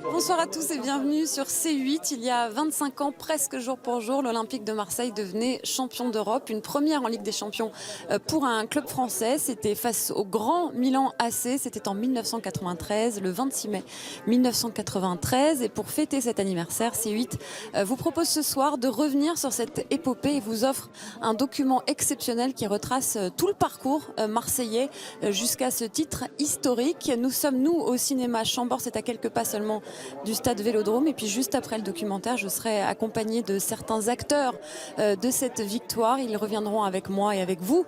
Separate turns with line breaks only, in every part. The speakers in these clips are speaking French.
Bonsoir à tous et bienvenue sur C8. Il y a 25 ans, presque jour pour jour, l'Olympique de Marseille devenait champion d'Europe. Une première en Ligue des Champions pour un club français. C'était face au grand Milan AC. C'était en 1993, le 26 mai 1993. Et pour fêter cet anniversaire, C8 vous propose ce soir de revenir sur cette épopée et vous offre un document exceptionnel qui retrace tout le parcours marseillais jusqu'à ce titre historique. Nous sommes, nous, au cinéma Chambord. C'est à quelques pas seulement du stade Vélodrome. Et puis juste après le documentaire, je serai accompagnée de certains acteurs de cette victoire. Ils reviendront avec moi et avec vous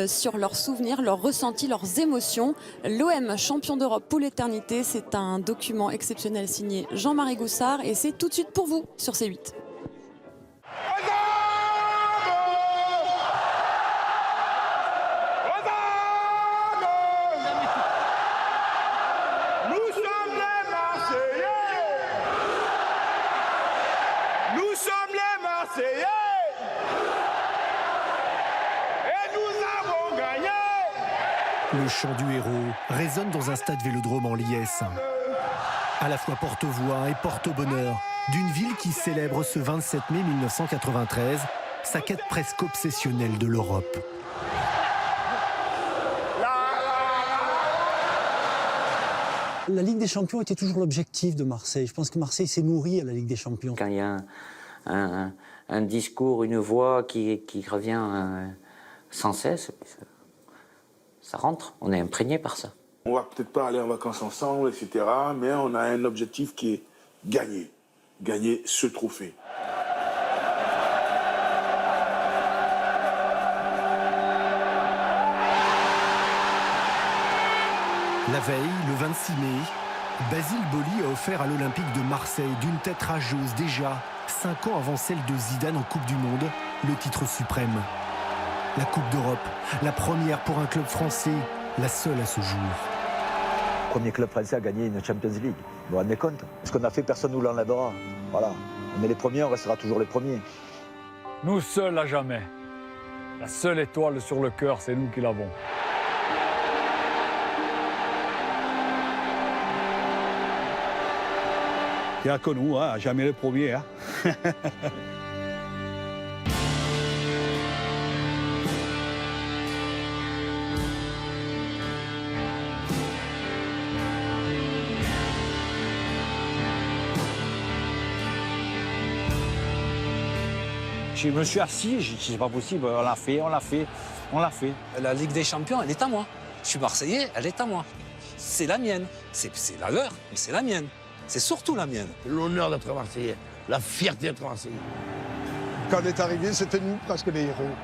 sur leurs souvenirs, leurs ressentis, leurs émotions. L'OM champion d'Europe pour l'éternité, c'est un document exceptionnel signé Jean-Marie Goussard et c'est tout de suite pour vous sur C8.
Le chant du héros résonne dans un stade Vélodrome en liesse. À la fois porte-voix et porte-bonheur d'une ville qui célèbre ce 27 mai 1993 sa quête presque obsessionnelle de l'Europe.
La Ligue des Champions était toujours l'objectif de Marseille. Je pense que Marseille s'est nourri à la Ligue des Champions.
Quand il y a un discours, une voix qui revient sans cesse, ça rentre, on est imprégné par ça.
On va peut-être pas aller en vacances ensemble, etc. Mais on a un objectif qui est gagner. Gagner ce trophée.
La veille, le 26 mai, Basile Boli a offert à l'Olympique de Marseille d'une tête rageuse déjà 5 ans avant celle de Zidane en Coupe du Monde, le titre suprême. La Coupe d'Europe, la première pour un club français, la seule à ce jour.
Premier club français à gagner une Champions League. Vous vous rendez compte? Ce qu'on a fait, personne ne nous l'enlèvera. Voilà. On est les premiers, on restera toujours les premiers.
Nous seuls à jamais. La seule étoile sur le cœur, c'est nous qui l'avons.
Il n'y a que nous, hein, jamais les premiers. Hein.
Je me suis assis, j'ai dit c'est pas possible, on l'a fait.
La Ligue des Champions, elle est à moi. Je suis Marseillais, elle est à moi. C'est la mienne. C'est la leur, mais c'est la mienne. C'est surtout la mienne.
L'honneur d'être Marseillais, la fierté d'être Marseillais.
Quand on est arrivé, c'était nous presque les héros.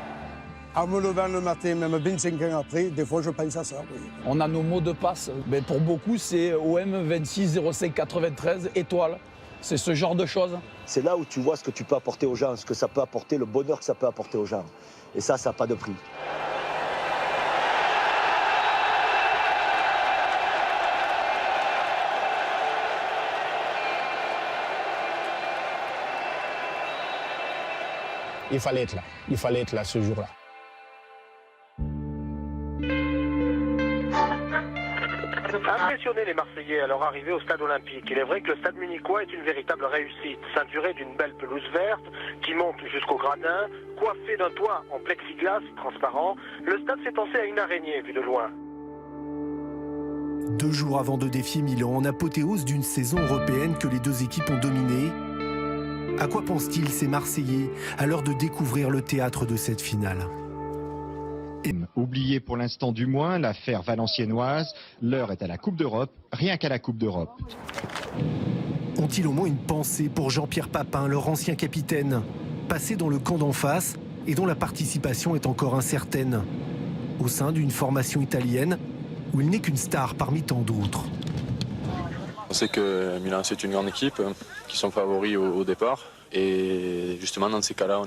En me levant le matin, même 25 ans après, des fois je pense à ça. Oui.
On a nos mots de passe. Mais pour beaucoup, c'est OM 26 05 93 étoile. C'est ce genre de choses.
C'est là où tu vois ce que tu peux apporter aux gens, ce que ça peut apporter, le bonheur que ça peut apporter aux gens. Et ça n'a pas de prix.
Il fallait être là ce jour-là.
Impressionner les Marseillais à leur arrivée au stade olympique. Il est vrai que le stade munichois est une véritable réussite, ceinturé d'une belle pelouse verte qui monte jusqu'au gradin, coiffé d'un toit en plexiglas transparent. Le stade s'est pensé à une araignée vue de loin.
2 jours avant de défier Milan, en apothéose d'une saison européenne que les deux équipes ont dominée, à quoi pensent-ils ces Marseillais à l'heure de découvrir le théâtre de cette finale ?
Oublié pour l'instant du moins, l'affaire valenciennoise, l'heure est à la Coupe d'Europe, rien qu'à la Coupe d'Europe.
Ont-ils au moins une pensée pour Jean-Pierre Papin, leur ancien capitaine, passé dans le camp d'en face et dont la participation est encore incertaine, au sein d'une formation italienne où il n'est qu'une star parmi tant d'autres?
On sait que Milan c'est une grande équipe, qui sont favoris au départ et justement dans ces cas-là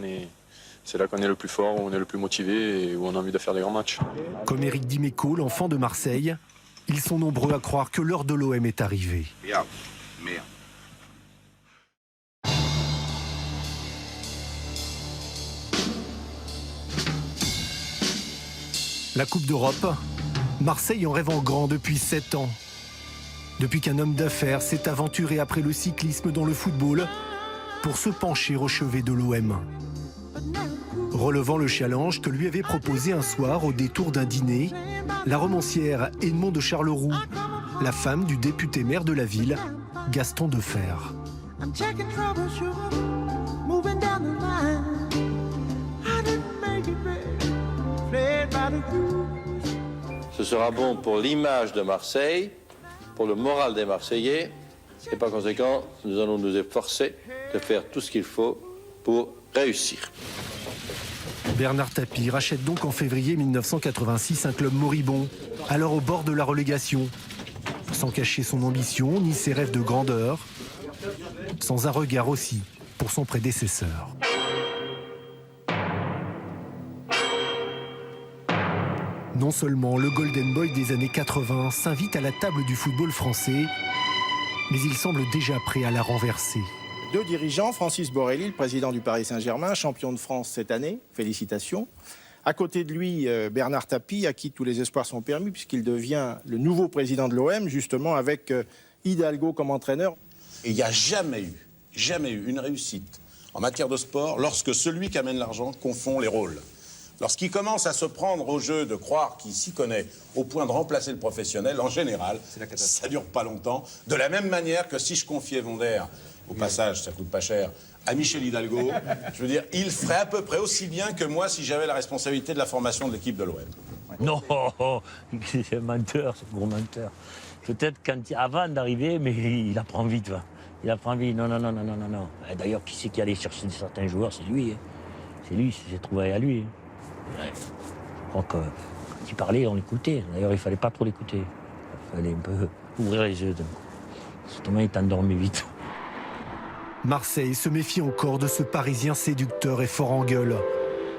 c'est là qu'on est le plus fort, où on est le plus motivé et où on a envie de faire des grands matchs.
Comme Éric Dimeco, l'enfant de Marseille, ils sont nombreux à croire que l'heure de l'OM est arrivée.
Merde.
La Coupe d'Europe, Marseille en rêve en grand depuis 7 ans. depuis qu'un homme d'affaires s'est aventuré après le cyclisme dans le football pour se pencher au chevet de l'OM. Relevant le challenge que lui avait proposé un soir au détour d'un dîner, la romancière Edmond de Charleroux, la femme du député maire de la ville, Gaston Defer.
Ce sera bon pour l'image de Marseille, pour le moral des Marseillais, et par conséquent, nous allons nous efforcer de faire tout ce qu'il faut pour réussir.
Bernard Tapie rachète donc en février 1986 un club moribond, alors au bord de la relégation, sans cacher son ambition ni ses rêves de grandeur, sans un regard aussi pour son prédécesseur. Non seulement le Golden Boy des années 80 s'invite à la table du football français, mais il semble déjà prêt à la renverser.
Deux dirigeants, Francis Borrelli, le président du Paris Saint-Germain, champion de France cette année, félicitations. À côté de lui, Bernard Tapie, à qui tous les espoirs sont permis, puisqu'il devient le nouveau président de l'OM, justement avec Hidalgo comme entraîneur.
Et il n'y a jamais eu une réussite en matière de sport lorsque celui qui amène l'argent confond les rôles. Lorsqu'il commence à se prendre au jeu de croire qu'il s'y connaît au point de remplacer le professionnel, en général, ça dure pas longtemps. De la même manière que si je confiais Vonder, au passage, ça coûte pas cher, à Michel Hidalgo, je veux dire, il ferait à peu près aussi bien que moi si j'avais la responsabilité de la formation de l'équipe de l'OM.
Non, c'est un menteur, c'est un gros menteur. Peut-être avant d'arriver, mais il apprend vite. Va. Il apprend vite. Non. D'ailleurs, qui c'est qui allait chercher certains joueurs? C'est lui. Hein. C'est lui, c'est trouvé à lui. Hein. Ouais. Je crois que quand il parlait, on l'écoutait. D'ailleurs, il fallait pas trop l'écouter. Il fallait un peu ouvrir les yeux. Justement, il t'endormait vite.
Marseille se méfie encore de ce Parisien séducteur et fort en gueule,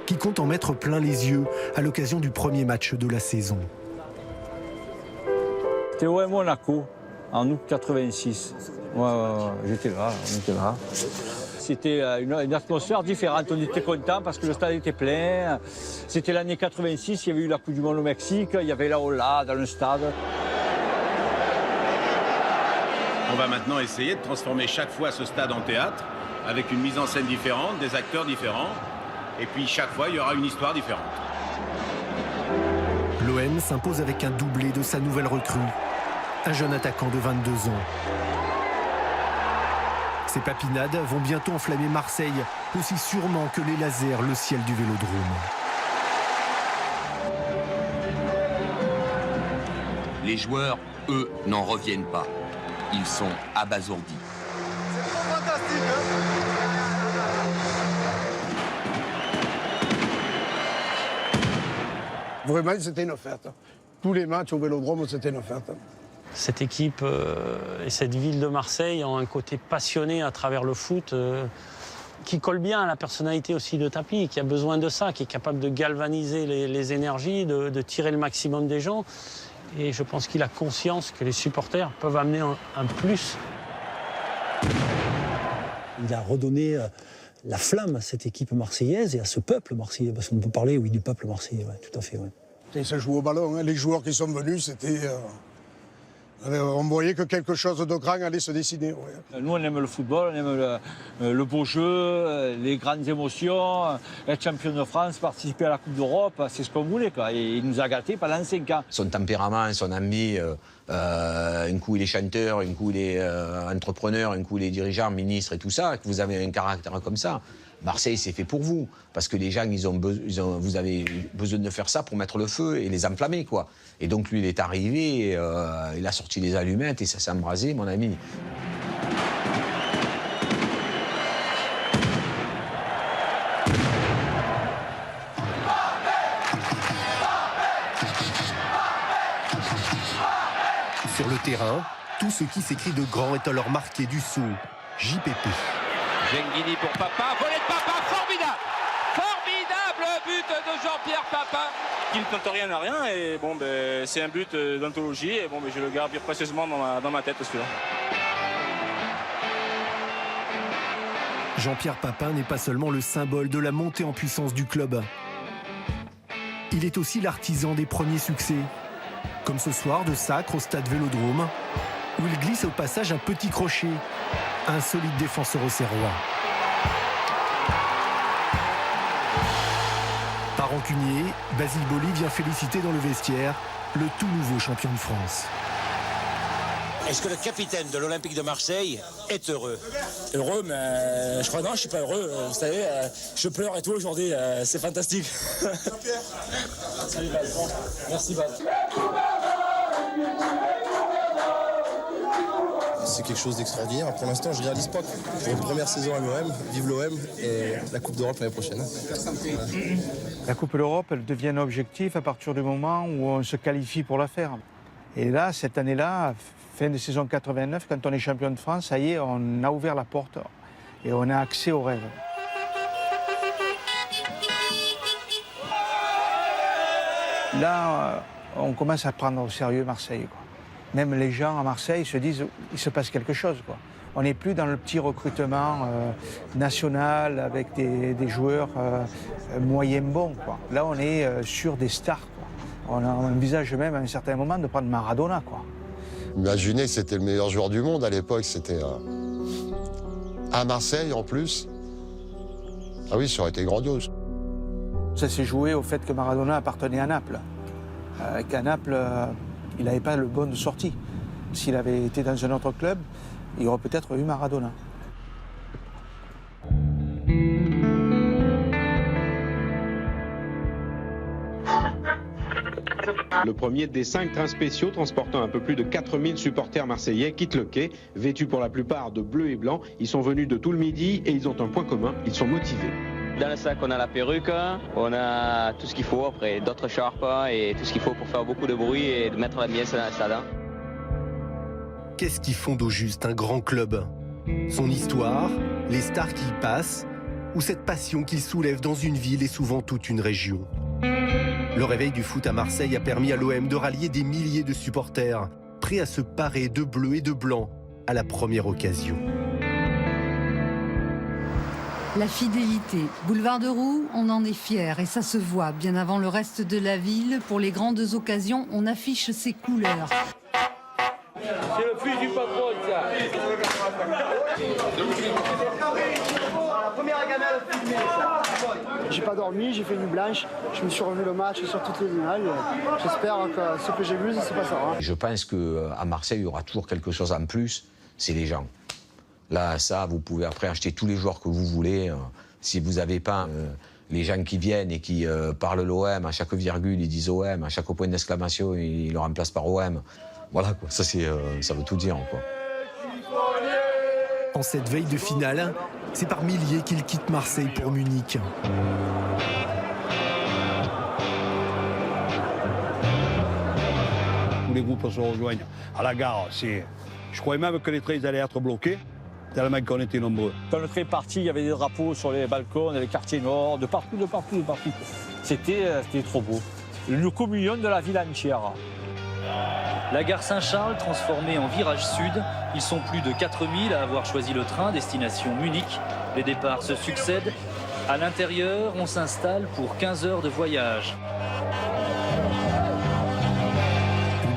qui compte en mettre plein les yeux à l'occasion du premier match de la saison.
C'était OM Monaco, en août 86. Ouais, j'étais là, on était là. C'était une atmosphère différente, on était contents parce que le stade était plein. C'était l'année 86, il y avait eu la Coupe du Monde au Mexique, il y avait la Ola dans le stade.
On va maintenant essayer de transformer chaque fois ce stade en théâtre, avec une mise en scène différente, des acteurs différents, et puis chaque fois il y aura une histoire différente.
L'OM s'impose avec un doublé de sa nouvelle recrue, un jeune attaquant de 22 ans. Ces papinades vont bientôt enflammer Marseille, aussi sûrement que les lasers le ciel du Vélodrome.
Les joueurs, eux, n'en reviennent pas. Ils sont abasourdis.
C'est fantastique, Vraiment, c'était une fête. Tous les matchs au Vélodrome, c'était une fête.
Cette équipe et cette ville de Marseille ont un côté passionné à travers le foot qui colle bien à la personnalité aussi de Tapie, qui a besoin de ça, qui est capable de galvaniser les énergies, de tirer le maximum des gens. Et je pense qu'il a conscience que les supporters peuvent amener un plus.
Il a redonné la flamme à cette équipe marseillaise et à ce peuple marseillais, parce qu'on peut parler, oui, du peuple marseillais, ouais, tout à fait. Ouais.
Et ça joue au ballon, hein. Les joueurs qui sont venus, c'était... on voyait que quelque chose de grand allait se dessiner. Ouais.
Nous, on aime le football, on aime le beau jeu, les grandes émotions, être champion de France, participer à la Coupe d'Europe, c'est ce qu'on voulait, quoi. Et il nous a gâtés pendant 5 ans.
Son tempérament, son envie, un coup il est chanteur, un coup il est entrepreneur, un coup il est dirigeant, ministre et tout ça, que vous avez un caractère comme ça. Marseille, c'est fait pour vous, parce que les gens, vous avez besoin de faire ça pour mettre le feu et les enflammer, quoi. Et donc lui, il est arrivé, il a sorti les allumettes et ça s'est embrasé, mon ami.
Sur le terrain, tout ce qui s'écrit de grand est alors marqué du sceau JPP.
Genghini pour Papa, volée de Papa, formidable! Formidable but de Jean-Pierre Papa!
Qui ne tente rien à rien, et bon, ben, c'est un but d'anthologie, et bon, ben, je le garde bien précieusement dans ma tête, celui-là.
Jean-Pierre Papin n'est pas seulement le symbole de la montée en puissance du club. Il est aussi l'artisan des premiers succès, comme ce soir de Sacre au stade Vélodrome, où il glisse au passage un petit crochet. Un solide défenseur auxerrois. Par rancunier, Basile Boli vient féliciter dans le vestiaire le tout nouveau champion de France.
Est-ce que le capitaine de l'Olympique de Marseille est heureux? Heureux, mais je crois non, je suis pas heureux. Vous savez, je pleure et tout aujourd'hui, c'est fantastique. Salut Baz. Merci Baz.
C'est quelque chose d'extraordinaire. Pour l'instant, je ne réalise pas. Pour une première saison à l'OM, vive l'OM et la Coupe d'Europe l'année prochaine.
La Coupe d'Europe, elle devient un objectif à partir du moment où on se qualifie pour la faire. Et là, cette année-là, fin de saison 89, quand on est champion de France, ça y est, on a ouvert la porte et on a accès au rêve. Là, on commence à prendre au sérieux Marseille, quoi. Même les gens à Marseille se disent il se passe quelque chose, quoi. On n'est plus dans le petit recrutement national avec des joueurs moyens bons, quoi. Là, on est sur des stars, quoi. On envisage même à un certain moment de prendre Maradona, quoi.
Imaginez que c'était le meilleur joueur du monde à l'époque, c'était à Marseille en plus. Ah oui, ça aurait été grandiose.
Ça s'est joué au fait que Maradona appartenait à Naples. Qu'à Naples, il n'avait pas le bon de sortie. S'il avait été dans un autre club, il aurait peut-être eu Maradona.
Le premier des 5 trains spéciaux transportant un peu plus de 4000 supporters marseillais quitte le quai. Vêtus pour la plupart de bleu et blanc, ils sont venus de tout le Midi et ils ont un point commun, ils sont motivés.
Dans le sac, on a la perruque, on a tout ce qu'il faut, après d'autres charpes et tout ce qu'il faut pour faire beaucoup de bruit et de mettre l'ambiance dans le stade.
Qu'est-ce qui fonde au juste un grand club? Son histoire, les stars qui y passent, ou cette passion qu'il soulève dans une ville et souvent toute une région? Le réveil du foot à Marseille a permis à l'OM de rallier des milliers de supporters, prêts à se parer de bleu et de blanc à la première occasion.
La fidélité. Boulevard de Roux, on en est fier et ça se voit. Bien avant le reste de la ville, pour les grandes occasions, on affiche ses couleurs.
C'est le fils du patron, ça.
J'ai pas dormi, j'ai fait une nuit blanche, je me suis revu le match sur toutes les images. J'espère que ce que j'ai vu, c'est pas ça.
Je pense qu'à Marseille, il y aura toujours quelque chose en plus, c'est les gens. Là, ça, vous pouvez après acheter tous les joueurs que vous voulez. Si vous n'avez pas les gens qui viennent et qui parlent l'OM, à chaque virgule, ils disent OM, à chaque point d'exclamation, ils le remplacent par OM. Voilà, quoi. Ça, ça veut tout dire, quoi.
En cette veille de finale, c'est par milliers qu'il quitte Marseille pour Munich.
Tous les groupes se rejoignent à la gare. Je croyais même que les trains allaient être bloqués, tellement qu'on était nombreux.
Quand le train est parti, il y avait des drapeaux sur les balcons, les quartiers nord, de partout, de partout, de partout. C'était trop beau. Une communion de la ville entière.
La gare Saint-Charles, transformée en virage sud. Ils sont plus de 4000 à avoir choisi le train, destination Munich. Les départs se succèdent. À l'intérieur, on s'installe pour 15 heures de voyage.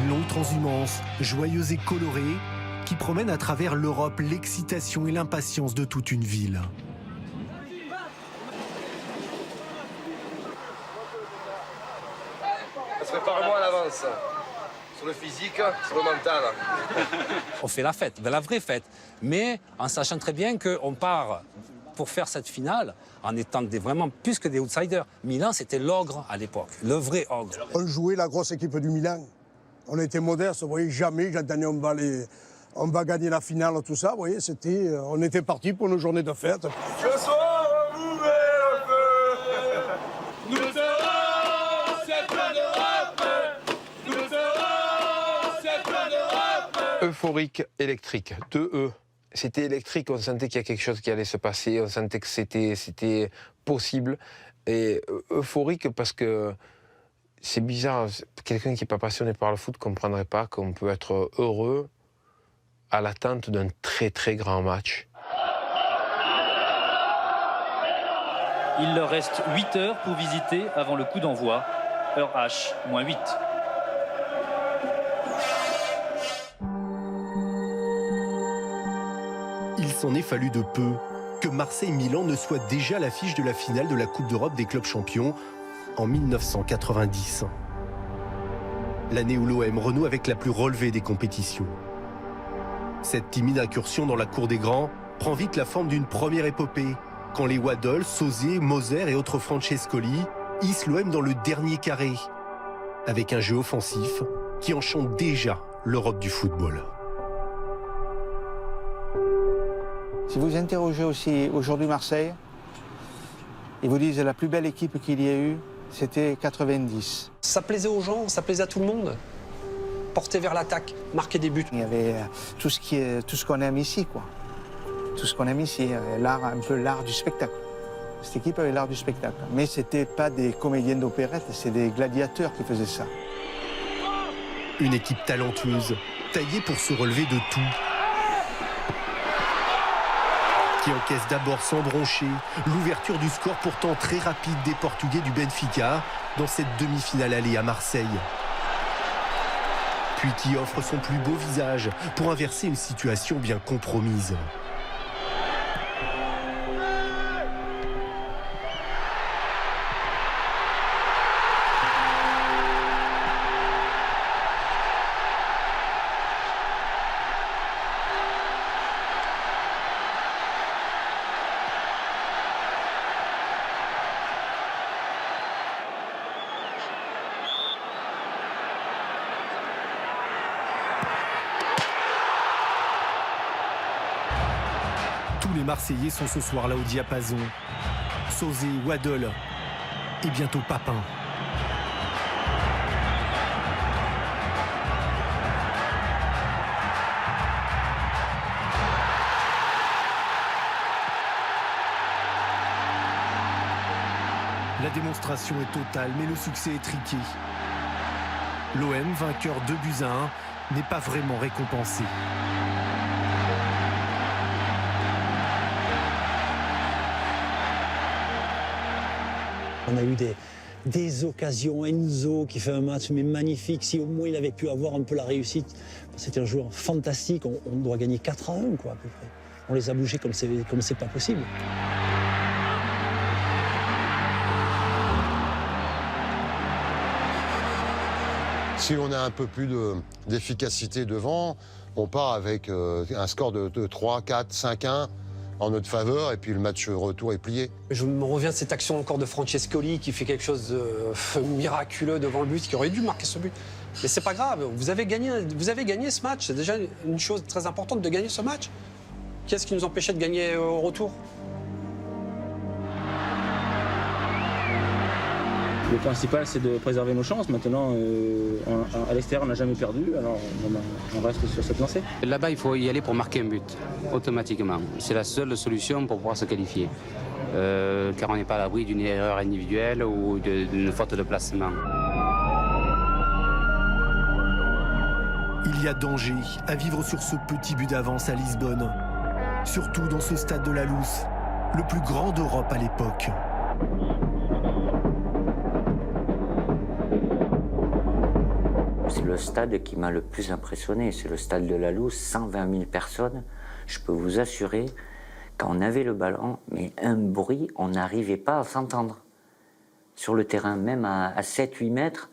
Une longue transhumance, joyeuse et colorée, qui promène à travers l'Europe l'excitation et l'impatience de toute une ville.
Ça se prépare moi à l'avance. Sur le physique, sur le mental.
On fait la fête, la vraie fête, mais en sachant très bien qu'on part pour faire cette finale en étant vraiment plus que des outsiders. Milan, c'était l'ogre à l'époque, le vrai ogre.
On jouait la grosse équipe du Milan. On était modestes, vous voyez, jamais j'entendais on va gagner la finale, tout ça, vous voyez, on était partis pour une journée de fête.
Ce soir, vous verrez le feu. Nous ferons cette fin d'Europe. Nous ferons cette fin d'Europe.
Euphorique, électrique, 2 E. C'était électrique, on sentait qu'il y a quelque chose qui allait se passer, on sentait que c'était possible. Et euphorique parce que c'est bizarre, quelqu'un qui n'est pas passionné par le foot ne comprendrait pas qu'on peut être heureux à l'attente d'un très très grand match.
Il leur reste 8 heures pour visiter avant le coup d'envoi. Heure H, -8.
s'en est fallu de peu que Marseille-Milan ne soit déjà à l'affiche de la finale de la Coupe d'Europe des clubs champions en 1990. L'année où l'OM renoue avec la plus relevée des compétitions. Cette timide incursion dans la cour des grands prend vite la forme d'une première épopée, quand les Waddle, Sosé, Moser et autres Francescoli hissent l'OM dans le dernier carré, avec un jeu offensif qui enchante déjà l'Europe du football.
Si vous interrogez aussi aujourd'hui Marseille, ils vous disent la plus belle équipe qu'il y a eu, c'était 90.
Ça plaisait aux gens, ça plaisait à tout le monde. Porter vers l'attaque, marquer des buts.
Il y avait tout ce qu'on aime ici, quoi. Tout ce qu'on aime ici, un peu l'art du spectacle. Cette équipe avait l'art du spectacle. Mais ce n'était pas des comédiens d'opérette, c'est des gladiateurs qui faisaient ça.
Une équipe talentueuse, taillée pour se relever de tout. Qui encaisse d'abord sans broncher l'ouverture du score pourtant très rapide des Portugais du Benfica dans cette demi-finale allée à Marseille. Puis qui offre son plus beau visage pour inverser une situation bien compromise. Tous les Marseillais sont ce soir-là au diapason. Sosé, Waddle et bientôt Papin. La démonstration est totale, mais le succès est triqué. L'OM, vainqueur 2-1, n'est pas vraiment récompensé.
On a eu des occasions. Enzo qui fait un match mais magnifique. Si au moins il avait pu avoir un peu la réussite, c'était un joueur fantastique. On doit gagner 4-1 quoi, à peu près. On les a bougés comme c'est pas possible.
Si on a un peu plus d'efficacité devant, on part avec un score de 3, 4, 5-1 en notre faveur, et puis le match retour est plié.
Je me reviens de cette action encore de Francescoli qui fait quelque chose de miraculeux devant le but, qui aurait dû marquer ce but. Mais c'est pas grave, vous avez gagné ce match, c'est déjà une chose très importante de gagner ce match. Qu'est-ce qui nous empêchait de gagner au retour ?
Le principal, c'est de préserver nos chances. Maintenant, à l'extérieur, on n'a jamais perdu, alors on reste sur cette lancée.
Là-bas, il faut y aller pour marquer un but, automatiquement. C'est la seule solution pour pouvoir se qualifier. Car on n'est pas à l'abri d'une erreur individuelle ou d'une faute de placement.
Il y a danger à vivre sur ce petit but d'avance à Lisbonne. Surtout dans ce stade de la Luz, le plus grand d'Europe à l'époque.
C'est le stade qui m'a le plus impressionné, c'est le stade de la Luz, 120 000 personnes. Je peux vous assurer, quand on avait le ballon, mais un bruit, on n'arrivait pas à s'entendre. Sur le terrain, même à 7-8 mètres,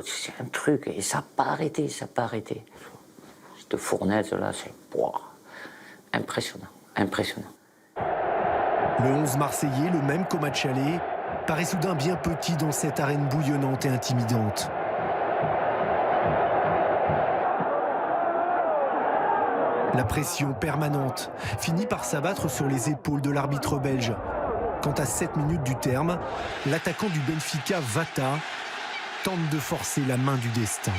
c'est un truc, et ça n'a pas arrêté, ça n'a pas arrêté. Cette fournaise-là, c'est impressionnant, impressionnant.
Le 11 Marseillais, le même qu'au match aller, paraît soudain bien petit dans cette arène bouillonnante et intimidante. La pression permanente finit par s'abattre sur les épaules de l'arbitre belge. Quand à 7 minutes du terme, l'attaquant du Benfica, Vata, tente de forcer la main du destin.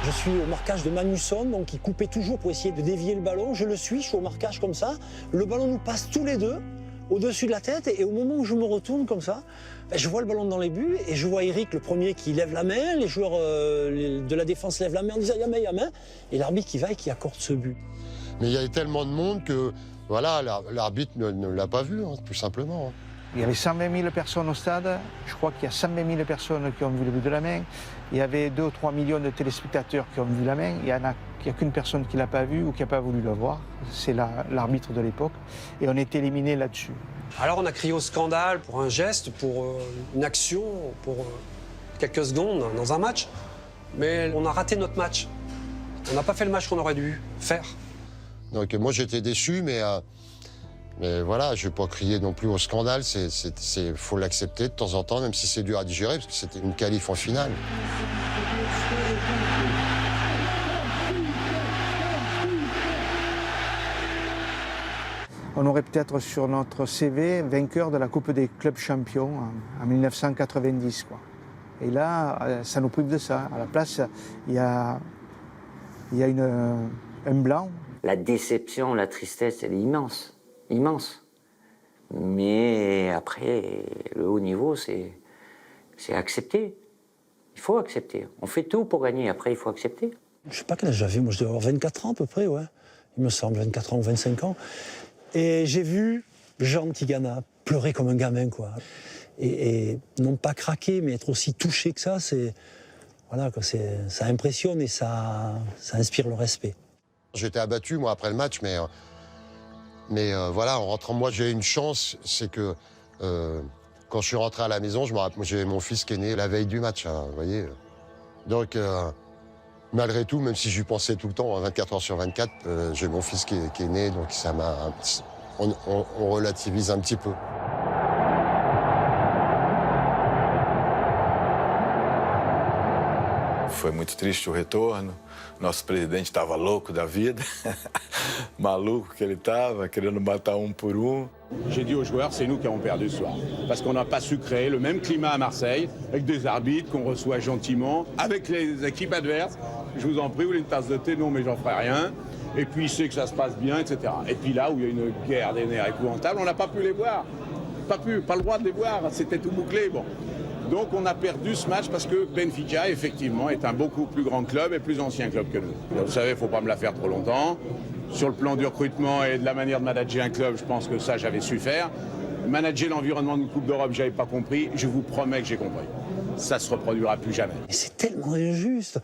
Je suis au marquage de Manusson, donc il coupait toujours pour essayer de dévier le ballon. Je le suis au marquage comme ça. Le ballon nous passe tous les deux. au-dessus de la tête, et au moment où je me retourne comme ça, je vois le ballon dans les buts, et je vois Eric, le premier, qui lève la main, les joueurs de la défense lèvent la main en disant « Y'a main », et l'arbitre qui va et qui accorde ce but.
Mais il y avait tellement de monde que voilà, l'arbitre ne l'a pas vu, hein, tout simplement. Hein.
Il y avait 120 000 personnes au stade. Je crois qu'il y a 120 000 personnes qui ont vu le but de la main. Il y avait 2 ou 3 millions de téléspectateurs qui ont vu la main. Il n'y a qu'une personne qui ne l'a pas vu ou qui n'a pas voulu la voir. C'est l'arbitre de l'époque. Et on est éliminé là-dessus.
Alors on a crié au scandale pour un geste, pour une action, pour quelques secondes dans un match. Mais on a raté notre match. On n'a pas fait le match qu'on aurait dû faire.
Donc moi j'étais déçu, mais voilà, je ne vais pas crier non plus au scandale. Il faut l'accepter de temps en temps, même si c'est dur à digérer, parce que c'était une qualif en finale.
On aurait peut-être sur notre CV vainqueur de la Coupe des clubs champions en 1990. Quoi. Et là, ça nous prive de ça. À la place, il y a un blanc.
La déception, la tristesse, elle est immense, immense. Mais après, le haut niveau, c'est accepter. Il faut accepter. On fait tout pour gagner, après il faut accepter.
Je ne sais pas quel âge j'avais, moi je devais avoir 24 ans à peu près, ouais. Il me semble, 24 ans ou 25 ans. Et j'ai vu Jean Tigana pleurer comme un gamin, quoi. Et non pas craquer, mais être aussi touché que ça, voilà, ça impressionne et ça inspire le respect.
J'étais abattu, moi, après le match, mais voilà, en rentrant, moi, j'ai une chance, c'est que quand je suis rentré à la maison, j'avais mon fils qui est né la veille du match, hein, vous voyez. Donc, malgré tout, même si j'y pensais tout le temps, 24 heures sur 24, j'ai mon fils qui est né, donc ça m'a... On relativise un petit peu.
Foi muito triste o retorno. Nosso presidente estava louco da vida, maluco que ele estava, querendo matar um por um.
J'ai dit aux joueurs, c'est nous qui avons perdu ce soir. Parce qu'on n'a pas su créer le même climat à Marseille, avec des arbitres qu'on reçoit gentiment, avec les équipes adverses. Je vous en prie, vous voulez une tasse de thé? Non, mais j'en ferai rien. Et puis il sait que ça se passe bien, etc. Et puis là où il y a une guerre des nerfs épouvantable, on n'a pas pu les voir. Pas le droit de les voir, c'était tout bouclé. Bon. Donc on a perdu ce match parce que Benfica, effectivement, est un beaucoup plus grand club et plus ancien club que nous. Vous savez, il ne faut pas me la faire trop longtemps. Sur le plan du recrutement et de la manière de manager un club, je pense que ça, j'avais su faire. Manager l'environnement d'une Coupe d'Europe, je n'avais pas compris. Je vous promets que j'ai compris. Ça ne se reproduira plus jamais.
C'est tellement injuste.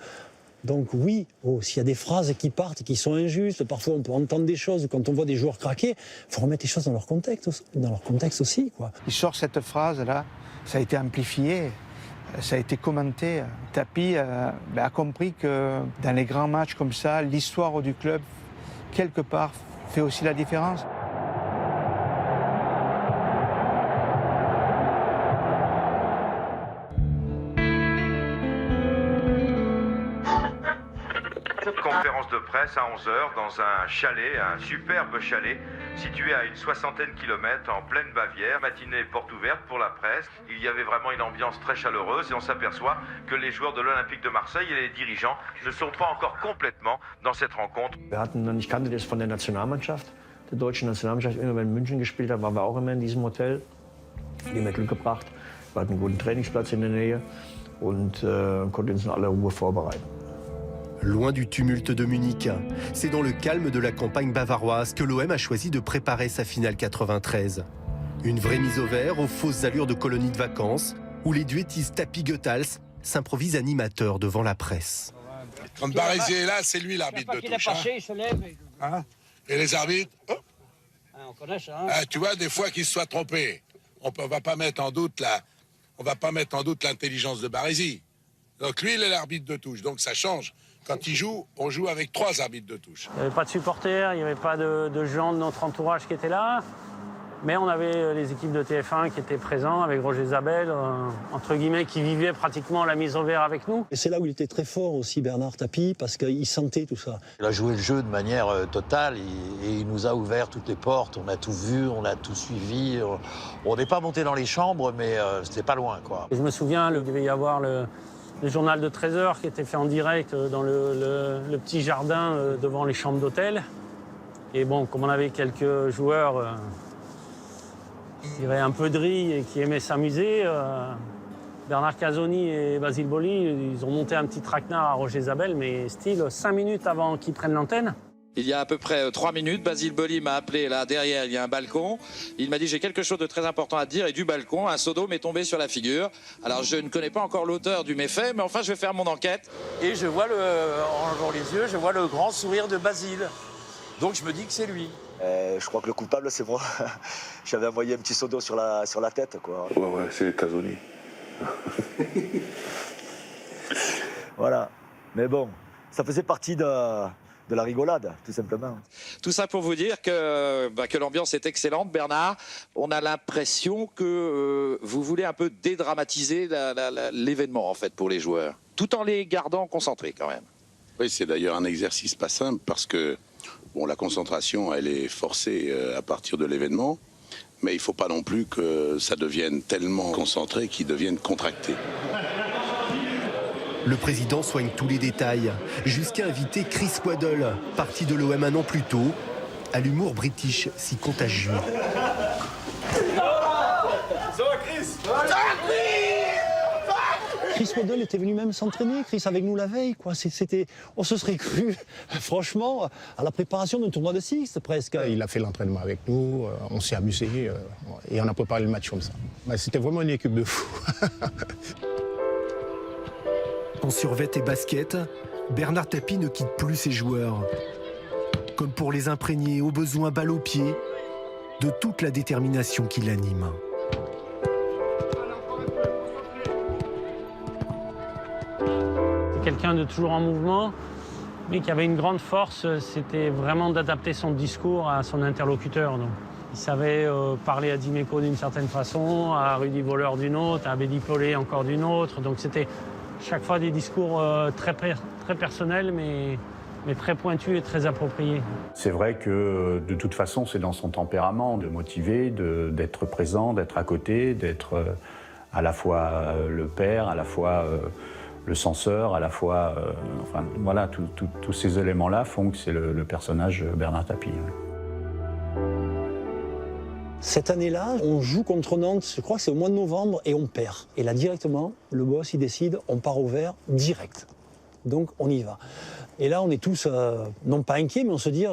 Donc oui, s'il y a des phrases qui partent et qui sont injustes, parfois on peut entendre des choses, quand on voit des joueurs craquer, il faut remettre les choses dans leur contexte aussi, quoi.
Il sort cette phrase-là, ça a été amplifié, ça a été commenté. Tapi a compris que dans les grands matchs comme ça, l'histoire du club, quelque part, fait aussi la différence.
Conférence de presse à 11h dans un chalet, un superbe chalet situé à une 60aine de kilomètres en pleine Bavière. Matinée porte ouverte pour la presse. Il y avait vraiment une ambiance très chaleureuse et on s'aperçoit que les joueurs de l'Olympique de Marseille et les dirigeants ne sont pas encore complètement dans cette rencontre.
Ich kannte das von der Nationalmannschaft, der deutschen Nationalmannschaft. Immer wenn München gespielt hat, waren wir auch immer in diesem Hotel. Die haben mir Glück gebracht. Wir hatten einen guten Trainingsplatz in der Nähe und konnten uns in aller Ruhe vorbereiten.
Loin du tumulte de Munich, c'est dans le calme de la campagne bavaroise que l'OM a choisi de préparer sa finale 93. Une vraie mise au vert aux fausses allures de colonies de vacances, où les duettistes Tapi Goethals s'improvisent animateurs devant la presse.
Quand Baresi est là, c'est lui l'arbitre de touche.
Il se lève.
Et les arbitres,
on connaît ça.
Tu vois, des fois qu'ils se soient trompés. On ne va pas mettre en doute l'intelligence de Baresi. Donc lui, il est l'arbitre de touche, donc ça change. Quand il joue, on joue avec 3 arbitres de touche.
Il n'y avait pas de supporters, il n'y avait pas de gens de notre entourage qui étaient là. Mais on avait les équipes de TF1 qui étaient présents avec Roger Zabel, entre guillemets, qui vivaient pratiquement la mise au vert avec nous.
Et c'est là où il était très fort aussi, Bernard Tapie, parce qu'il sentait tout ça.
Il a joué le jeu de manière totale et il nous a ouvert toutes les portes. On a tout vu, on a tout suivi. On n'est pas monté dans les chambres, mais c'était pas loin, quoi.
Et je me souviens, il devait y avoir le journal de 13 h qui était fait en direct dans le petit jardin devant les chambres d'hôtel. Et bon, comme on avait quelques joueurs je dirais, un peu de riz et qui aimait s'amuser. Bernard Casoni et Basile Boli, ils ont monté un petit traquenard à Roger Zabel, mais style 5 minutes avant qu'ils prennent l'antenne.
Il y a à peu près 3 minutes, Basile Boli m'a appelé, là derrière il y a un balcon. Il m'a dit j'ai quelque chose de très important à te dire et du balcon, un seau d'eau m'est tombé sur la figure. Alors je ne connais pas encore l'auteur du méfait, mais enfin je vais faire mon enquête. Et je vois, en levant les yeux, je vois le grand sourire de Basile. Donc je me dis que c'est lui.
Je crois que le coupable c'est moi. J'avais envoyé un petit seau d'eau sur la tête, quoi.
Ouais, c'est Casoni.
Voilà. Mais bon, ça faisait partie de la rigolade, tout simplement.
Tout ça pour vous dire que l'ambiance est excellente, Bernard. On a l'impression que vous voulez un peu dédramatiser l'événement, en fait, pour les joueurs, tout en les gardant concentrés, quand même.
Oui, c'est d'ailleurs un exercice pas simple, parce que bon, la concentration, elle est forcée à partir de l'événement, mais il ne faut pas non plus que ça devienne tellement concentré qu'il devienne contracté.
Le président soigne tous les détails, jusqu'à inviter Chris Waddle, parti de l'OM un an plus tôt, à l'humour british si contagieux.
Chris Waddle était venu même s'entraîner, Chris, avec nous la veille, quoi. On se serait cru, franchement, à la préparation d'un tournoi de Six, presque.
Il a fait l'entraînement avec nous, on s'est amusé et on a préparé le match comme ça. C'était vraiment une équipe de fous.
En survêt et basket, Bernard Tapie ne quitte plus ses joueurs. Comme pour les imprégner, au besoin balle au pied, de toute la détermination qui l'anime.
C'est quelqu'un de toujours en mouvement, mais qui avait une grande force, c'était vraiment d'adapter son discours à son interlocuteur. Donc. Il savait parler à Dimeco d'une certaine façon, à Rudy Voller d'une autre, à Bédi Paulet encore d'une autre. Donc c'était chaque fois des discours très personnels, mais très pointus et très appropriés.
C'est vrai que de toute façon, c'est dans son tempérament de motiver, d'être présent, d'être à côté, d'être à la fois le père, à la fois le censeur, à la fois... enfin, voilà, tous ces éléments-là font que c'est le personnage Bernard Tapie.
Cette année-là, on joue contre Nantes, je crois que c'est au mois de novembre, et on perd. Et là, directement, le boss, il décide, on part au vert direct. Donc, on y va. Et là, on est tous, non pas inquiets, mais on se dit,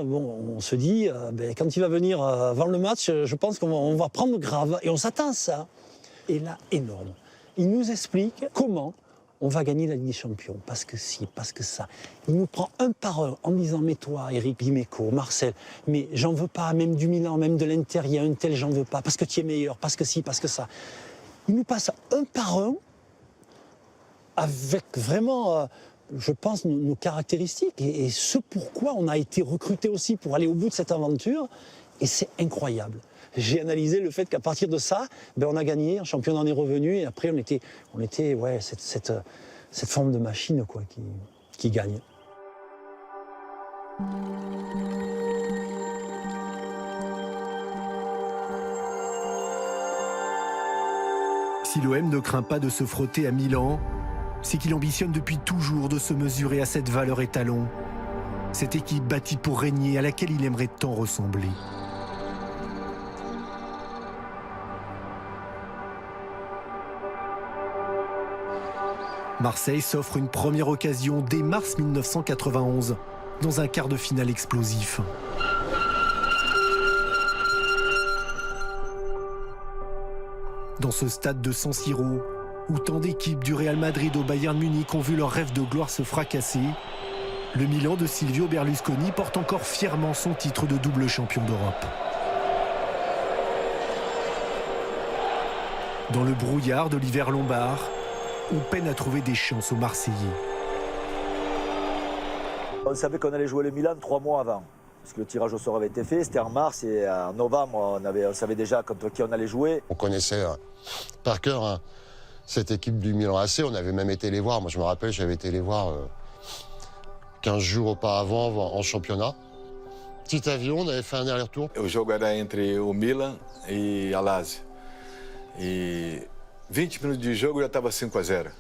quand il va venir avant le match, je pense qu'on va prendre grave. Et on s'attend à ça. Et là, énorme. Il nous explique comment on va gagner la Ligue des Champions, parce que si, parce que ça. Il nous prend un par un en disant, mais toi, Eric Dimeco, Marcel, mais j'en veux pas, même du Milan, même de l'Inter, il y a un tel, j'en veux pas, parce que tu es meilleur, parce que si, parce que ça. Il nous passe un par un, avec vraiment, je pense, nos caractéristiques, et ce pourquoi on a été recruté aussi pour aller au bout de cette aventure, et c'est incroyable. J'ai analysé le fait qu'à partir de ça, on a gagné, un championnat en est revenu, et après on était cette forme de machine quoi, qui gagne.
Si l'OM ne craint pas de se frotter à Milan, c'est qu'il ambitionne depuis toujours de se mesurer à cette valeur étalon. Cette équipe bâtie pour régner, à laquelle il aimerait tant ressembler. Marseille s'offre une première occasion dès mars 1991, dans un quart de finale explosif. Dans ce stade de San Siro, où tant d'équipes du Real Madrid au Bayern Munich ont vu leur rêve de gloire se fracasser, le Milan de Silvio Berlusconi porte encore fièrement son titre de double champion d'Europe. Dans le brouillard de l'hiver lombard, on peine à trouver des chances aux Marseillais.
On savait qu'on allait jouer le Milan 3 mois avant, parce que le tirage au sort avait été fait, c'était en mars, et en novembre, on savait déjà contre qui on allait jouer.
On connaissait par cœur cette équipe du Milan AC, on avait même été les voir. Moi je me rappelle, j'avais été les voir 15 jours auparavant en championnat. Petit avion, on avait fait un aller-retour.
O jogo era entre o Milan e a Lazio. E 20 minutos de jogo já estava 5-0.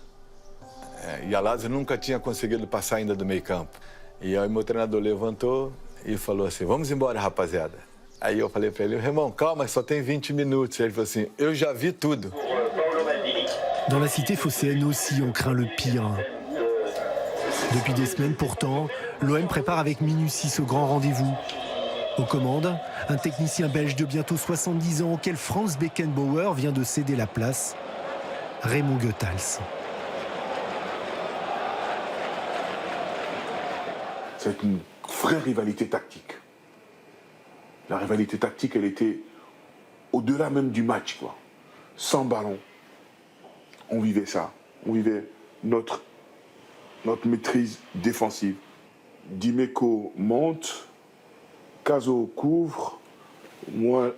E a Lazio nunca tinha conseguido passar ainda do meio campo. E aí meu treinador levantou e falou assim, vamos embora, rapaziada. Aí eu falei para ele, Raymond, calma, só tem 20 minutos. Ele falou assim, eu já vi tudo.
Dans la cité phocéenne aussi, on craint le pire. Depuis des semaines pourtant, l'OM prépare avec minutie ce grand rendez-vous. Aux commandes, un technicien belge de bientôt 70 ans auquel Franz Beckenbauer vient de céder la place, Raymond Goethals.
C'est une vraie rivalité tactique. La rivalité tactique, elle était au-delà même du match, quoi. Sans ballon, on vivait ça. On vivait notre maîtrise défensive. Dimeco monte, Caso couvre, moi,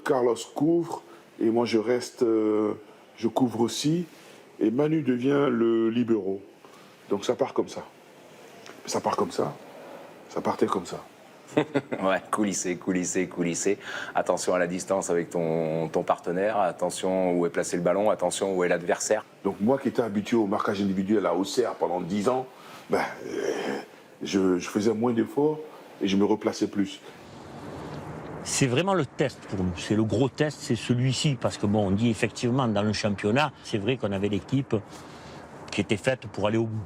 Carlos couvre, et moi je reste, je couvre aussi, et Manu devient le libéro. Donc ça part comme ça. Ça part comme ça. Ça partait comme ça.
Ouais, coulisser. Attention à la distance avec ton partenaire, attention où est placé le ballon, attention où est l'adversaire.
Donc moi qui étais habitué au marquage individuel à Auxerre pendant 10 ans, je faisais moins d'efforts et je me replaçais plus.
C'est vraiment le test pour nous. C'est le gros test, c'est celui-ci. Parce que bon, on dit effectivement dans le championnat, c'est vrai qu'on avait l'équipe qui était faite pour aller au bout.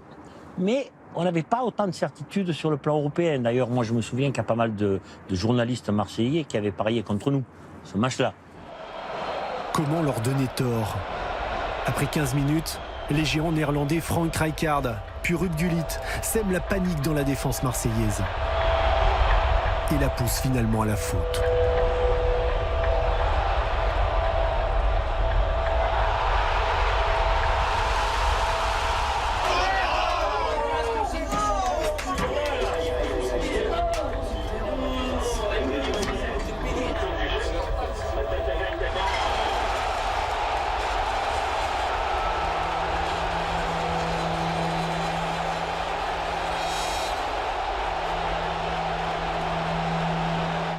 Mais on n'avait pas autant de certitude sur le plan européen. D'ailleurs, moi je me souviens qu'il y a pas mal de journalistes marseillais qui avaient parié contre nous, ce match-là.
Comment leur donner tort? Après 15 minutes, les géants néerlandais Frank Rijkaard puis Ruud Gullit sèment la panique dans la défense marseillaise et la poussent finalement à la faute.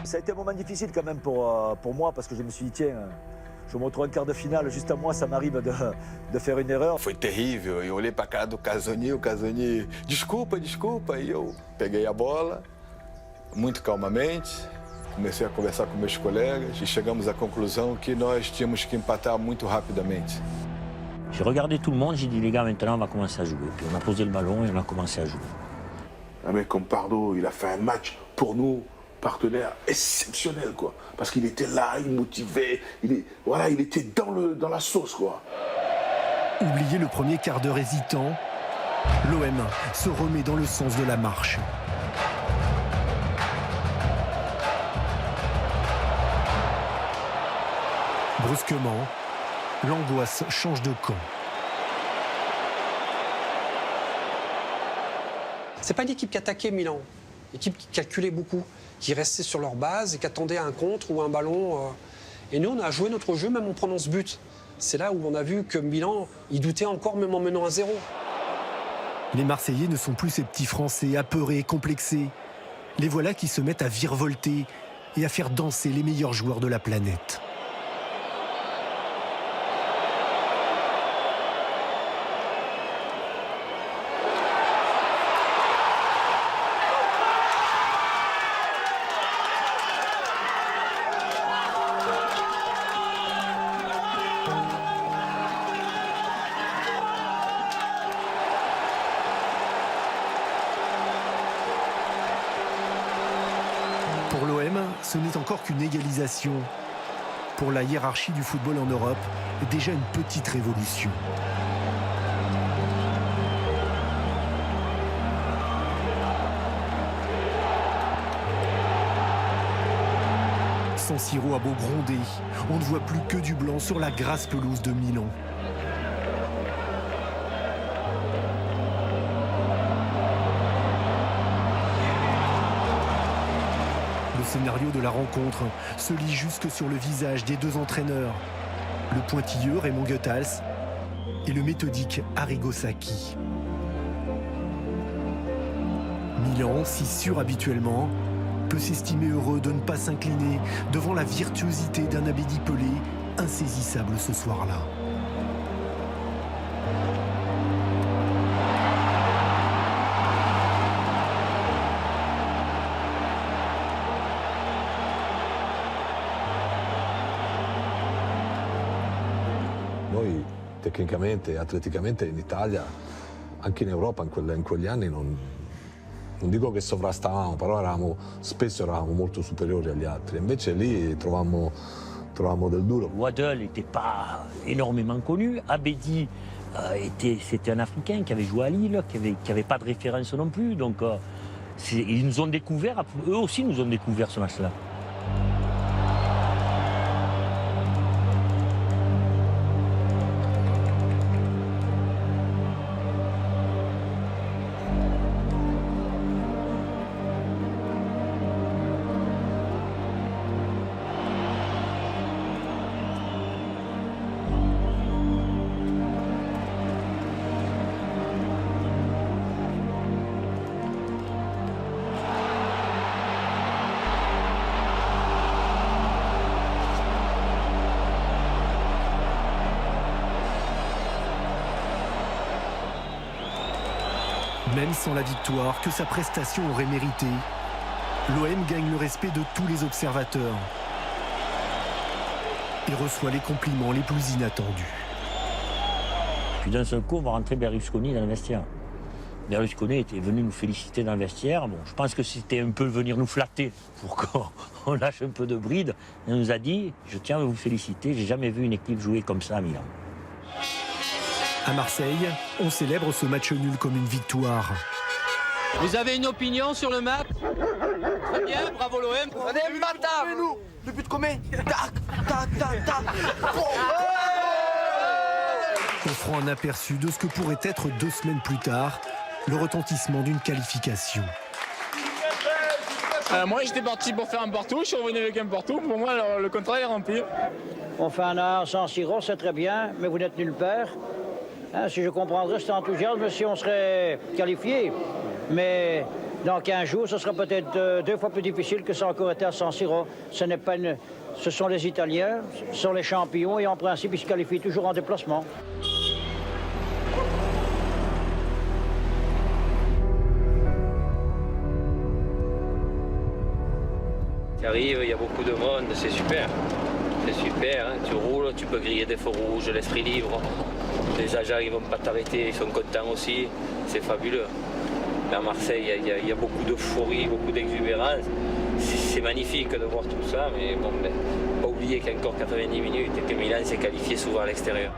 Ça a été un moment difficile quand même pour moi parce que je me suis dit, tiens, je me retrouve en quart de finale, juste à moi, ça m'arrive de faire une erreur.
Foi terrível, eu olhei para a cara do Casoni, o Casoni, desculpa, e eu peguei a bola, muito calmamente, comecei a conversar com meus colegas e chegamos à conclusão que nós tínhamos que empatar muito rapidamente.
J'ai regardé tout le monde, j'ai dit les gars, maintenant on va commencer à jouer. Puis on a posé le ballon et on a commencé à jouer.
Un mec comme Pardo, il a fait un match pour nous, partenaire exceptionnel, quoi. Parce qu'il était là, il motivait, il était dans la sauce, quoi.
Oubliez le premier quart d'heure hésitant, l'OM se remet dans le sens de la marche. Brusquement, l'angoisse change de camp.
C'est pas une équipe qui attaquait Milan, une équipe qui calculait beaucoup, qui restait sur leur base et qui attendait un contre ou un ballon. Et nous, on a joué notre jeu même en prenant ce but. C'est là où on a vu que Milan, il doutait encore même en menant 1-0.
Les Marseillais ne sont plus ces petits Français apeurés, complexés. Les voilà qui se mettent à virevolter et à faire danser les meilleurs joueurs de la planète. Pour l'OM, ce n'est encore qu'une égalisation. Pour la hiérarchie du football en Europe, déjà une petite révolution. San Siro a beau gronder, on ne voit plus que du blanc sur la grasse pelouse de Milan. Le scénario de la rencontre se lit jusque sur le visage des deux entraîneurs, le pointilleux Raymond Goethals et le méthodique Arrigo Sacchi. Milan, si sûr habituellement, peut s'estimer heureux de ne pas s'incliner devant la virtuosité d'un Abedi Pelé insaisissable ce soir-là.
Noi tecnicamente e atleticamente in Italia, anche in Europa in quegli anni, non dico che sovrastavamo, però spesso eravamo molto superiori agli altri. Invece lì trovammo del duro.
Waddle n'était pas énormément connu. Abedi, c'était un Africain qui avait joué à Lille, qui avait pas de référence non plus. Donc ils nous ont découvert, eux aussi nous ont découvert ce match-là.
Même sans la victoire que sa prestation aurait mérité, l'OM gagne le respect de tous les observateurs et reçoit les compliments les plus inattendus.
Puis d'un seul coup, on va rentrer Berlusconi dans le vestiaire. Berlusconi était venu nous féliciter dans le vestiaire. Bon, je pense que c'était un peu venir nous flatter pour qu'on lâche un peu de bride. Il nous a dit, je tiens à vous féliciter, j'ai jamais vu une équipe jouer comme ça à Milan.
À Marseille, on célèbre ce match nul comme une victoire.
Vous avez une opinion sur le match? Très bien, bravo l'OM.
On est bâtard. Nous, le but qu'on met, tac, tac, tac, tac.
Offrant un aperçu de ce que pourrait être 2 semaines plus tard, le retentissement d'une qualification.
Moi, j'étais parti pour faire un partout, je suis revenu avec un partout. Pour moi, le contrat est rempli.
On fait un an sans Siro, c'est très bien, mais vous n'êtes nulle part. Hein, si je comprendrais cet enthousiasme, si on serait qualifié. Mais dans 15 jours, ce sera peut-être 2 fois plus difficile que ça a encore été à San Siro. Ce sont les Italiens, ce sont les champions et en principe, ils se qualifient toujours en déplacement.
Tu arrives, il y a beaucoup de monde, c'est super. C'est super, hein. Tu roules, tu peux griller des feux rouges, l'esprit libre. Les agents ils vont pas t'arrêter, ils sont contents aussi, c'est fabuleux. Mais à Marseille, il y a beaucoup d'euphorie, beaucoup d'exubérance. C'est magnifique de voir tout ça, mais bon, pas oublier qu'il y a encore 90 minutes et que Milan s'est qualifié souvent à l'extérieur.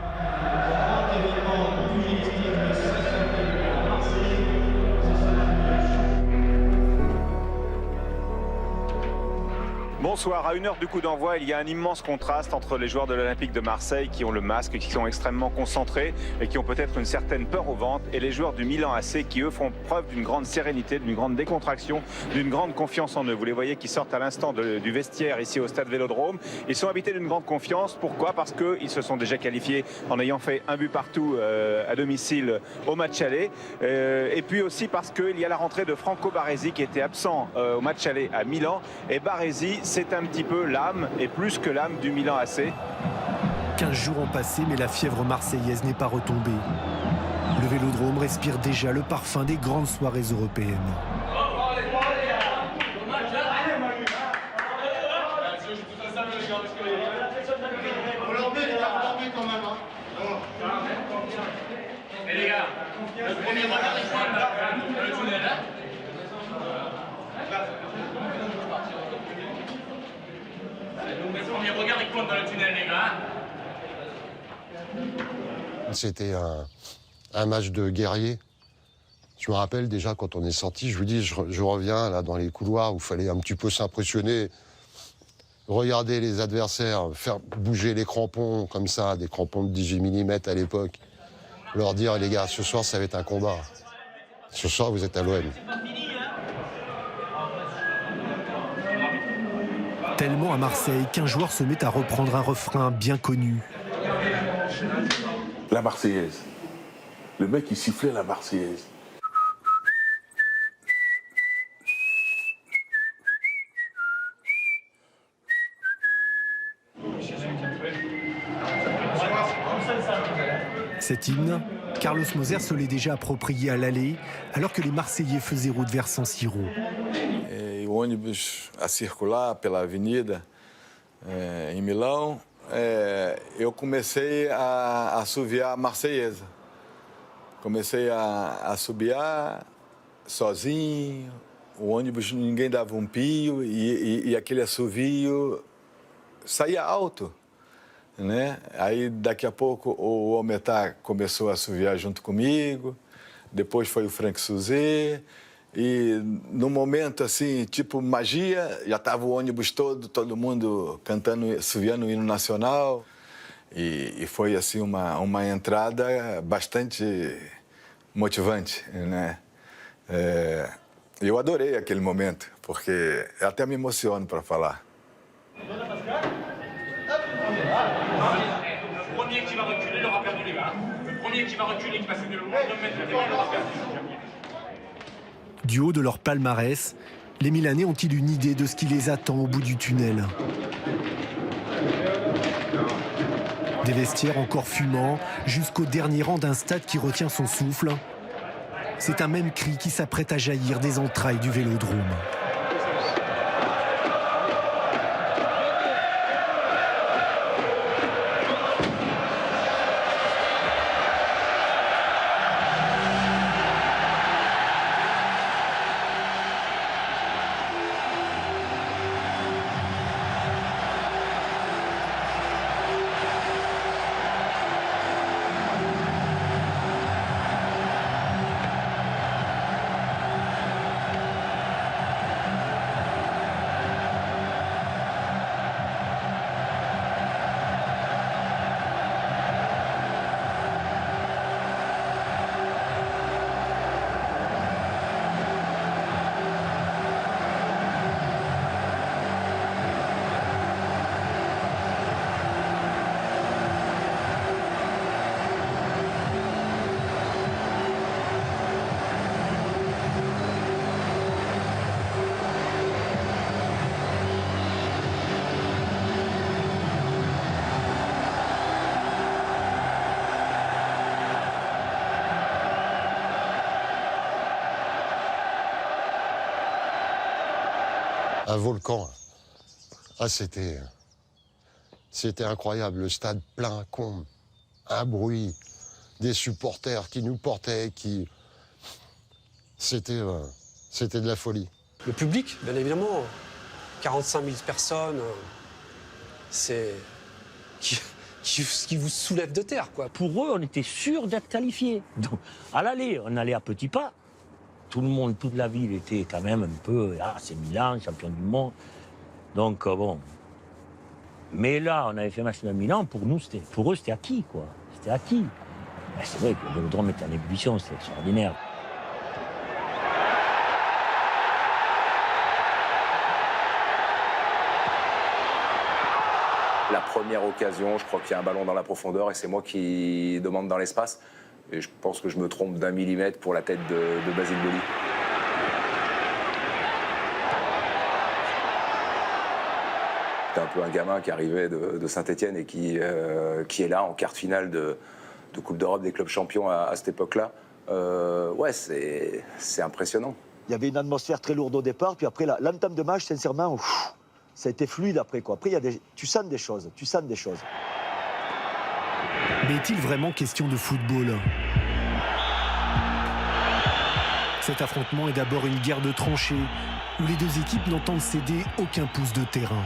Bonsoir, à 1 heure du coup d'envoi, il y a un immense contraste entre les joueurs de l'Olympique de Marseille qui ont le masque, qui sont extrêmement concentrés et qui ont peut-être une certaine peur au ventre, et les joueurs du Milan AC qui eux font preuve d'une grande sérénité, d'une grande décontraction, d'une grande confiance en eux. Vous les voyez qui sortent à l'instant du vestiaire ici au stade Vélodrome. Ils sont habités d'une grande confiance. Pourquoi? Parce qu'ils se sont déjà qualifiés en ayant fait un but partout à domicile au match aller. Et puis aussi parce qu'il y a la rentrée de Franco Baresi qui était absent au match aller à Milan. Et Baresi, c'est un petit peu l'âme, et plus que l'âme, du Milan AC.
15 jours ont passé, mais la fièvre marseillaise n'est pas retombée. Le Vélodrome respire déjà le parfum des grandes soirées européennes.
Et les gars, le premier regard, il pointe dans le tunnel, hein. Le premier regard, il pointe dans le tunnel, les gars.
C'était un match de guerrier. Je me rappelle déjà quand on est sorti, je vous dis, je reviens là dans les couloirs où il fallait un petit peu s'impressionner, regarder les adversaires, faire bouger les crampons comme ça, des crampons de 18 mm à l'époque. Leur dire, les gars, ce soir, ça va être un combat. Ce soir, vous êtes à l'OM.
Tellement à Marseille qu'un joueur se met à reprendre un refrain bien connu.
La Marseillaise. Le mec, il sifflait la Marseillaise.
Cet hymne, Carlos Moser se l'est déjà approprié à l'aller, alors que les Marseillais faisaient route vers San Siro.
O ônibus a circular pela avenida em Milão, eu comecei a assoviar a Marseiesa. Comecei a assobiar sozinho, o ônibus ninguém dava um pio e aquele assovio saía alto, né? Aí daqui a pouco o Ometá começou a assoviar junto comigo, depois foi o Frank Suzé, e no momento assim, tipo magia, já estava o ônibus todo mundo cantando, assoviando o hino nacional, e foi assim uma entrada bastante motivante, né? Eu adorei aquele momento, porque eu até me emociono para falar.
Le premier qui va reculer aura perdu les mains. Le premier qui va reculer, qui va céder le moins de mettre la dégaine aura perdu.
Du haut de leur palmarès, les Milanais ont-ils une idée de ce qui les attend au bout du tunnel? Des vestiaires encore fumants, jusqu'au dernier rang d'un stade qui retient son souffle. C'est un même cri qui s'apprête à jaillir des entrailles du Vélodrome.
Un volcan. Ah, c'était incroyable. Le stade plein, comble, un bruit, des supporters qui nous portaient, C'était de la folie.
Le public, bien évidemment, 45 000 personnes, c'est qui vous soulève de terre, quoi.
Pour eux, on était sûr d'être qualifiés. Donc, à l'aller, on allait à petits pas. Tout le monde, toute la ville était quand même un peu... Ah, c'est Milan, champion du monde. Donc, bon... Mais là, on avait fait match de Milan, pour eux, c'était acquis, quoi. C'était acquis. Ben, c'est vrai que le Vélodrome était en ébullition, c'était extraordinaire.
La première occasion, je crois qu'il y a un ballon dans la profondeur et c'est moi qui demande dans l'espace. Et je pense que je me trompe d'1 millimètre pour la tête de Basile Boli. C'était un peu un gamin qui arrivait de Saint-Etienne et qui est là en quart de finale de Coupe d'Europe des clubs champions à cette époque-là. Ouais, c'est impressionnant.
Il y avait une atmosphère très lourde au départ, puis après l'entame de match, sincèrement, ça a été fluide après, quoi. Après, tu sens des choses,
Mais est-il vraiment question de football? Cet affrontement est d'abord une guerre de tranchées, où les deux équipes n'entendent céder aucun pouce de terrain.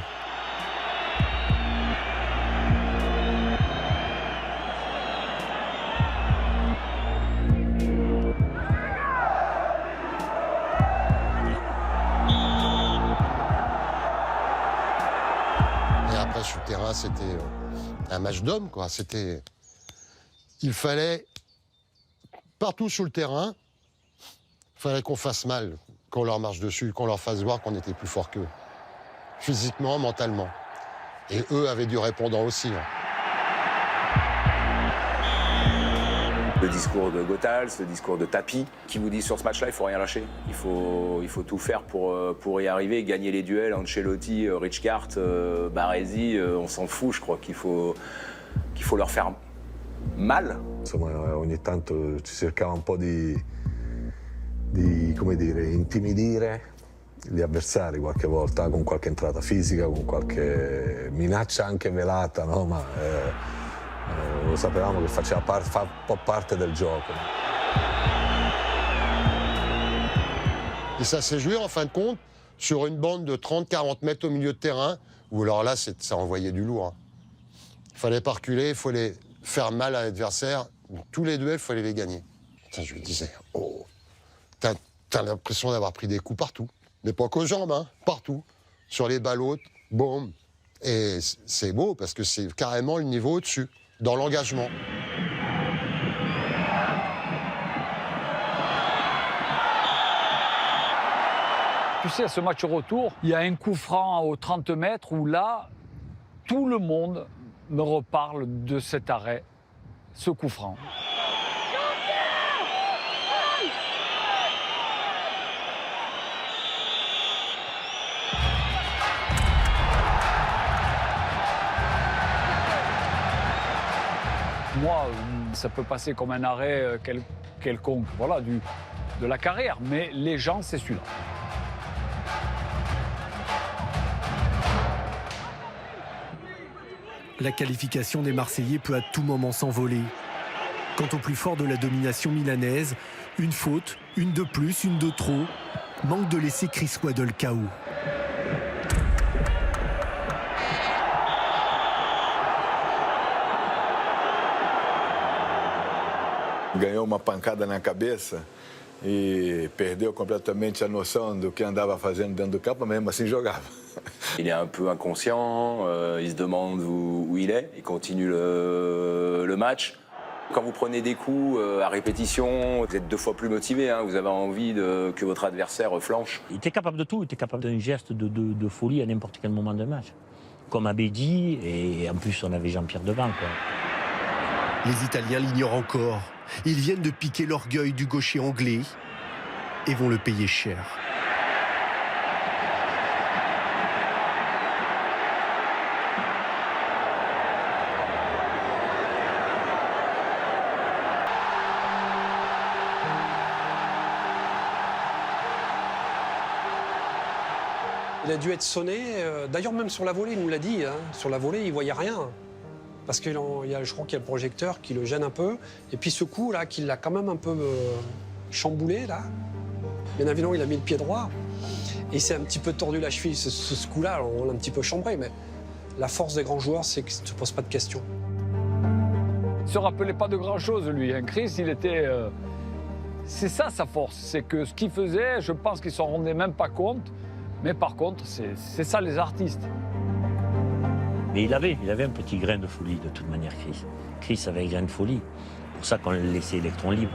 Et après, sur le terrain, c'était un match d'hommes, quoi. Il fallait, partout sur le terrain, il fallait qu'on fasse mal, qu'on leur marche dessus, qu'on leur fasse voir qu'on était plus fort qu'eux. Physiquement, mentalement. Et eux avaient du répondant aussi.
Le discours de Gothals, le discours de Tapi, qui vous dit sur ce match-là, il faut rien lâcher. Il faut tout faire pour y arriver, gagner les duels. Ancelotti, Rijkaard, Baresi, on s'en fout. Je crois qu'il faut leur faire mal.
Insomma, ogni tanto ci cercava un po' di come dire, intimidire gli avversari qualche volta, con qualche entrata fisica, con qualche minaccia anche velata, no? Ma lo sapevamo che fa un po' parte del gioco.
Et ça s'est joué en fin de compte sur une bande de 30-40 mètres au milieu de terrain, où alors là, ça envoyait du lourd. Il fallait pas reculer, il fallait faire mal à l'adversaire. Tous les duels, il fallait les gagner. Putain, je me disais, oh, t'as l'impression d'avoir pris des coups partout. Mais pas qu'aux jambes, hein, partout. Sur les balles hautes, boum. Et c'est beau parce que c'est carrément le niveau au-dessus, dans l'engagement.
Tu sais, à ce match retour, il y a un coup franc aux 30 mètres où là, tout le monde me reparle de cet arrêt, ce coup franc. Moi, ça peut passer comme un arrêt quelconque, voilà, de la carrière, mais les gens, c'est celui-là.
La qualification des Marseillais peut à tout moment s'envoler. Quant au plus fort de la domination milanaise, une faute, une de plus, une de trop, manque de laisser Chris Waddle KO.
Ganhou uma pancada na cabeça e perdeu completamente a noção do que andava fazendo dentro do campo, mas mesmo assim jogava.
Il est un peu inconscient, il se demande où il est, il continue le match. Quand vous prenez des coups à répétition, vous êtes 2 fois plus motivé, hein, vous avez envie que votre adversaire flanche.
Il était capable de tout, il était capable d'un geste de folie à n'importe quel moment d'un match. Comme Abedi, et en plus on avait Jean-Pierre devant, quoi.
Les Italiens l'ignorent encore. Ils viennent de piquer l'orgueil du gaucher anglais et vont le payer cher.
Il a dû être sonné, d'ailleurs même sur la volée, il nous l'a dit, hein. Sur la volée il ne voyait rien. Parce que je crois qu'il y a le projecteur qui le gêne un peu. Et puis ce coup là, qui l'a quand même un peu chamboulé là. Bien évidemment, il a mis le pied droit. Et il s'est un petit peu tordu la cheville. Ce coup-là, on l'a un petit peu chambré. Mais la force des grands joueurs, c'est qu'ils ne se posent pas de questions.
Il ne se rappelait pas de grand-chose, lui. Hein. Chris, il était... C'est ça sa force. C'est que ce qu'il faisait, je pense qu'il ne s'en rendait même pas compte. Mais par contre, c'est ça les artistes.
Mais il avait un petit grain de folie de toute manière, Chris. Chris avait un grain de folie. C'est pour ça qu'on le laissait électron libre.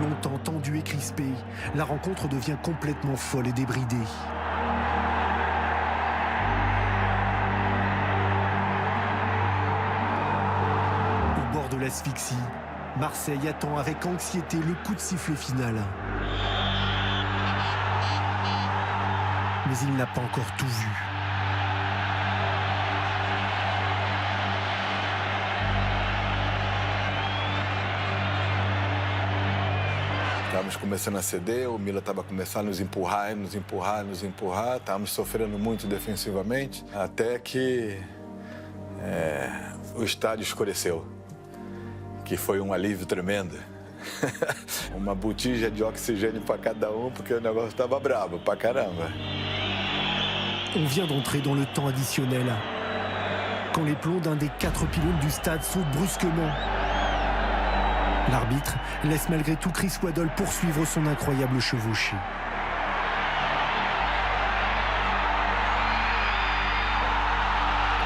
Longtemps tendue et crispée, la rencontre devient complètement folle et débridée. Au bord de l'asphyxie, Marseille attend avec anxiété le coup de sifflet final. Mais il n'a pas encore tout vu.
Estávamos começando a ceder, o Milan estava começando a nos empurrar, estávamos sofrendo muito defensivamente, até que o estádio escureceu, que foi um alívio tremendo. Uma botija de oxigênio para cada porque o negócio estava brabo pra caramba.
On vient d'entrer dans le temps additionnel, quand les plombs d'un des 4 pylônes du stade sautent brusquement. L'arbitre laisse malgré tout Chris Waddle poursuivre son incroyable chevauchée.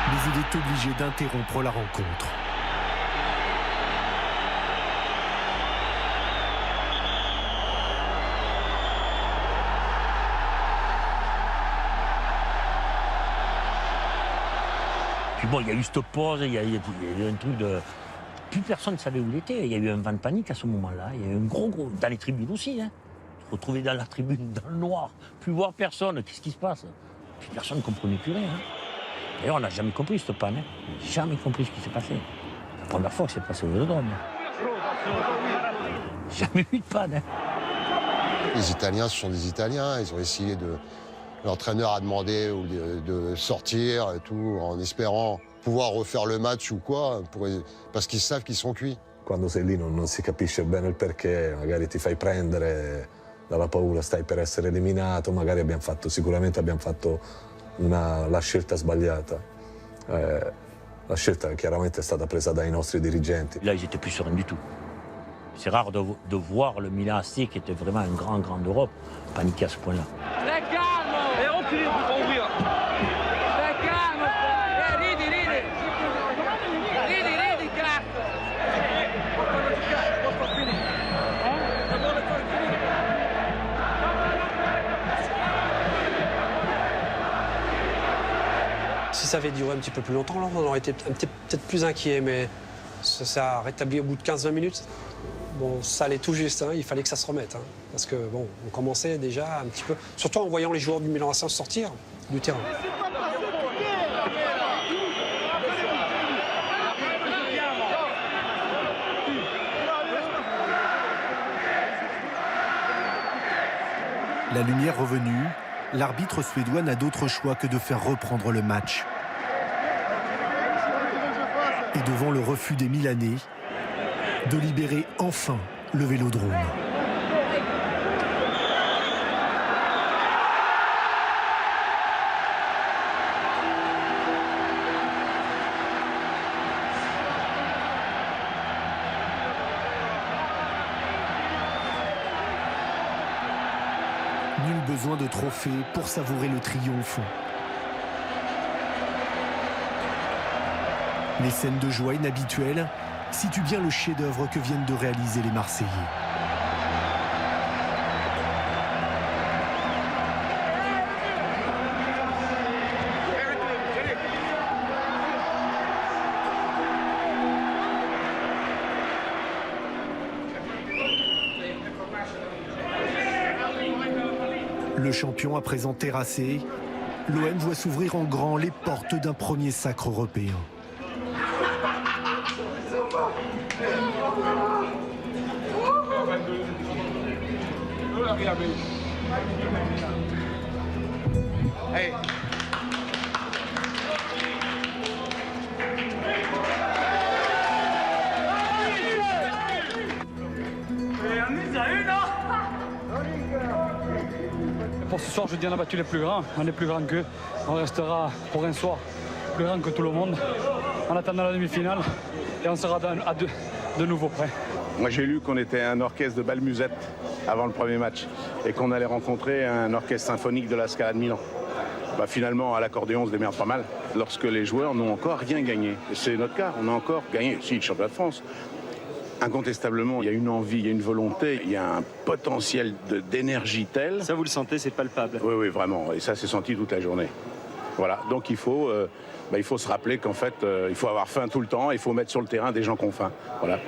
Mais il est obligé d'interrompre la rencontre.
Puis bon, il y a eu cette pause, il y a eu un truc de... Plus personne ne savait où il était. Il y a eu un vent de panique à ce moment-là. Il y a eu un gros... Dans les tribunes aussi, hein. Se retrouver dans la tribune, dans le noir, plus voir personne. Qu'est-ce qui se passe? Puis personne ne comprenait plus rien. Hein. D'ailleurs, on n'a jamais compris cette panne. Hein. On n'a jamais compris ce qui s'est passé. La première fois que c'est passé au Vélodrome. Jamais eu de panne. Hein.
Les Italiens, ce sont des Italiens. Ils ont essayé de... L'entraîneur a demandé de sortir et tout, en espérant pouvoir refaire le match ou quoi, parce qu'ils savent qu'ils sont cuits.
Quando sei lì non si capisce bene il perché, magari ti fai prendere dalla paura, stai per essere eliminato, magari sicuramente abbiamo fatto la scelta sbagliata. La scelta chiaramente è stata presa dai nostri dirigenti.
Là, ils étaient plus sereins du tout. C'est rare de voir le Milan AC, qui était vraiment un grand d'Europe, paniquer à ce point-là.
Si ça avait duré un petit peu plus longtemps, là, on aurait été peut-être plus inquiet, mais ça a rétabli au bout de 15-20 minutes. Bon, ça allait tout juste, hein, il fallait que ça se remette. Hein, parce que, bon, on commençait déjà un petit peu, surtout en voyant les joueurs du Milan AC sortir du terrain.
La lumière revenue, l'arbitre suédois n'a d'autre choix que de faire reprendre le match. Et devant le refus des Milanais, de libérer enfin le Vélodrome. Nul besoin de trophée pour savourer le triomphe. Les scènes de joie inhabituelles situent bien le chef-d'œuvre que viennent de réaliser les Marseillais. Le champion à présent terrassé, l'OM voit s'ouvrir en grand les portes d'un premier sacre européen.
Hey.
Pour ce soir, je dis on a battu les plus grands, on est plus grands qu'eux. On restera pour un soir plus grand que tout le monde en attendant la demi-finale et on sera de nouveau prêts.
Moi j'ai lu qu'on était un orchestre de bal musette avant le premier match et qu'on allait rencontrer un orchestre symphonique de la Scala de Milan. Bah, finalement, à l'accordéon, on se démerde pas mal lorsque les joueurs n'ont encore rien gagné. Et c'est notre cas, on a encore gagné, si, le championnat de France. Incontestablement, il y a une envie, il y a une volonté, il y a un potentiel d'énergie tel.
Ça, vous le sentez, c'est palpable.
Oui, oui, vraiment. Et ça, c'est senti toute la journée. Voilà. Donc, il faut se rappeler qu'en fait, il faut avoir faim tout le temps. Il faut mettre sur le terrain des gens qui ont faim. Voilà.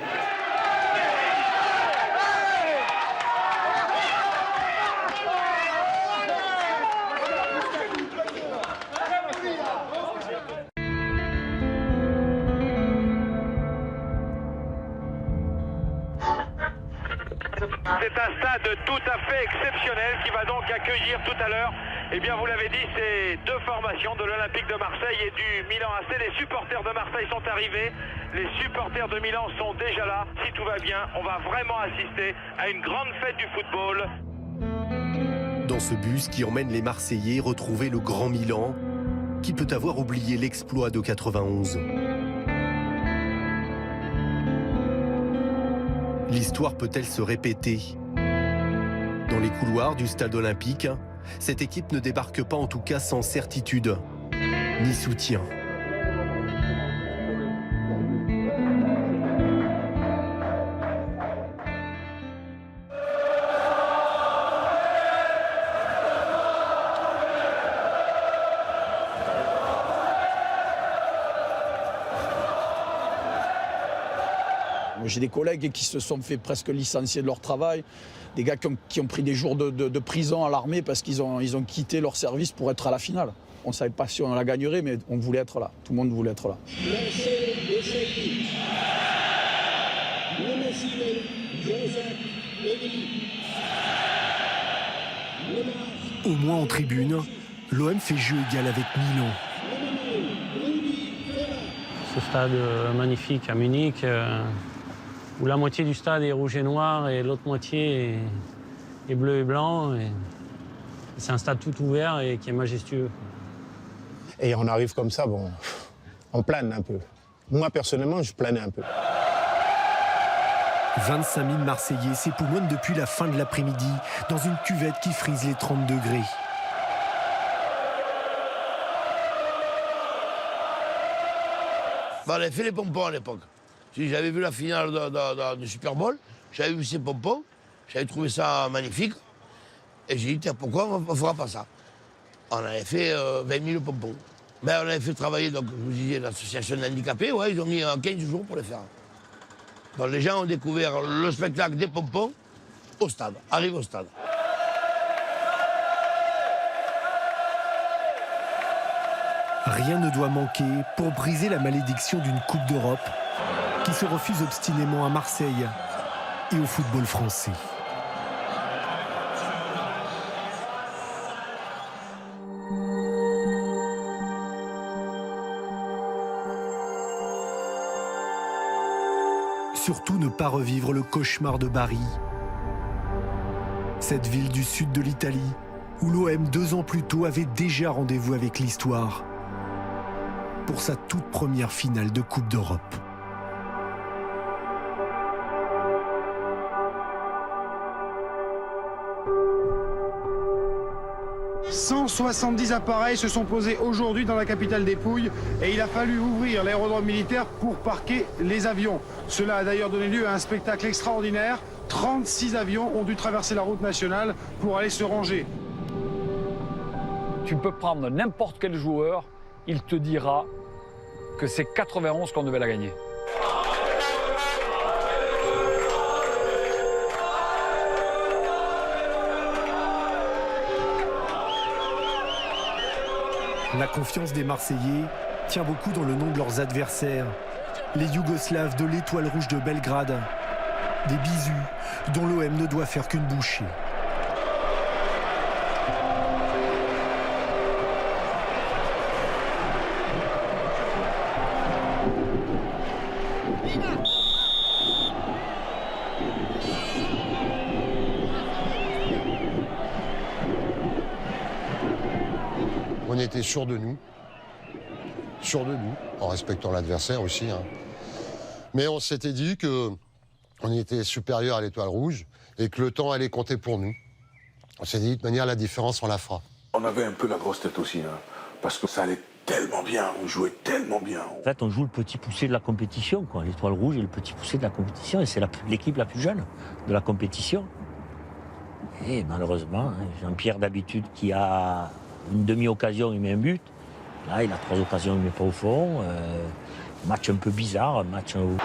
C'est un stade tout à fait exceptionnel qui va donc accueillir tout à l'heure, eh bien vous l'avez dit, ces deux formations de l'Olympique de Marseille et du Milan AC. Les supporters de Marseille sont arrivés, les supporters de Milan sont déjà là. Si tout va bien, on va vraiment assister à une grande fête du football.
Dans ce bus qui emmène les Marseillais retrouver le Grand Milan, qui peut avoir oublié l'exploit de 91. L'histoire peut-elle se répéter? Dans les couloirs du stade olympique, cette équipe ne débarque pas en tout cas sans certitude, ni soutien.
J'ai des collègues qui se sont fait presque licencier de leur travail, des gars qui ont pris des jours de prison à l'armée parce qu'ils ont quitté leur service pour être à la finale. On ne savait pas si on la gagnerait, mais on voulait être là. Tout le monde voulait être là.
Au moins en tribune, l'OM fait jeu égal avec Milan.
Ce stade magnifique à Munich, où la moitié du stade est rouge et noir et l'autre moitié est bleu et blanc. Et c'est un stade tout ouvert et qui est majestueux.
Et on arrive comme ça, bon, on plane un peu. Moi, personnellement, je planais un peu.
25 000 Marseillais s'époumonnent depuis la fin de l'après-midi dans une cuvette qui frise les 30 degrés.
On avait fait les pompons à l'époque. Si j'avais vu la finale du Super Bowl, j'avais vu ces pompons, j'avais trouvé ça magnifique. Et j'ai dit, tiens, pourquoi on ne fera pas ça? On avait fait 20 000 pompons. Mais on avait fait travailler, donc, je vous disais, l'association handicapés, ouais, ils ont mis 15 jours pour les faire. Donc les gens ont découvert le spectacle des pompons au stade, arrive au stade.
Rien ne doit manquer pour briser la malédiction d'une Coupe d'Europe qui se refuse obstinément à Marseille et au football français. Surtout ne pas revivre le cauchemar de Bari. Cette ville du sud de l'Italie, où l'OM 2 ans plus tôt avait déjà rendez-vous avec l'histoire pour sa toute première finale de Coupe d'Europe.
« 170 appareils se sont posés aujourd'hui dans la capitale des Pouilles et il a fallu ouvrir l'aérodrome militaire pour parquer les avions. Cela a d'ailleurs donné lieu à un spectacle extraordinaire. 36 avions ont dû traverser la route nationale pour aller se ranger.
Tu peux prendre n'importe quel joueur, il te dira que c'est 91 qu'on devait la gagner.
La confiance des Marseillais tient beaucoup dans le nom de leurs adversaires, les Yougoslaves de l'Étoile Rouge de Belgrade, des bisous dont l'OM ne doit faire qu'une bouchée.
On était sûrs de nous, en respectant l'adversaire aussi. Hein. Mais on s'était dit qu'on était supérieur à l'Étoile Rouge et que le temps allait compter pour nous. On s'est dit, de toute manière, la différence, on la fera.
On avait un peu la grosse tête aussi, hein, parce que ça allait tellement bien, on jouait tellement bien.
En fait, on joue le petit poussé de la compétition, quoi. L'Étoile Rouge est le petit poussé de la compétition et c'est l'équipe la plus jeune de la compétition. Et malheureusement, Jean-Pierre, d'habitude, qui a une demi-occasion, il met un but. Là, il a 3 occasions, il ne met pas au fond. Match un peu bizarre, match où...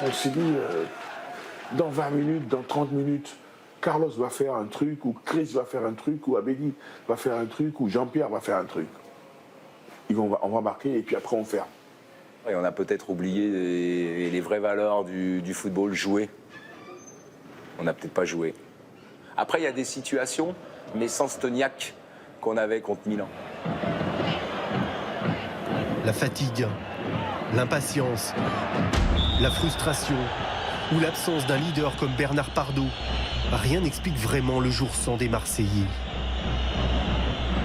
On s'est dit, dans 20 minutes, dans 30 minutes, Carlos va faire un truc, ou Chris va faire un truc, ou Abedi va faire un truc, ou Jean-Pierre va faire un truc. On va marquer et puis après on ferme.
Et on a peut-être oublié les vraies valeurs du football, jouer. On n'a peut-être pas joué. Après, il y a des situations, mais sans ce toniaque qu'on avait contre Milan.
La fatigue, l'impatience, la frustration ou l'absence d'un leader comme Bernard Pardo, rien n'explique vraiment le jour sans des Marseillais.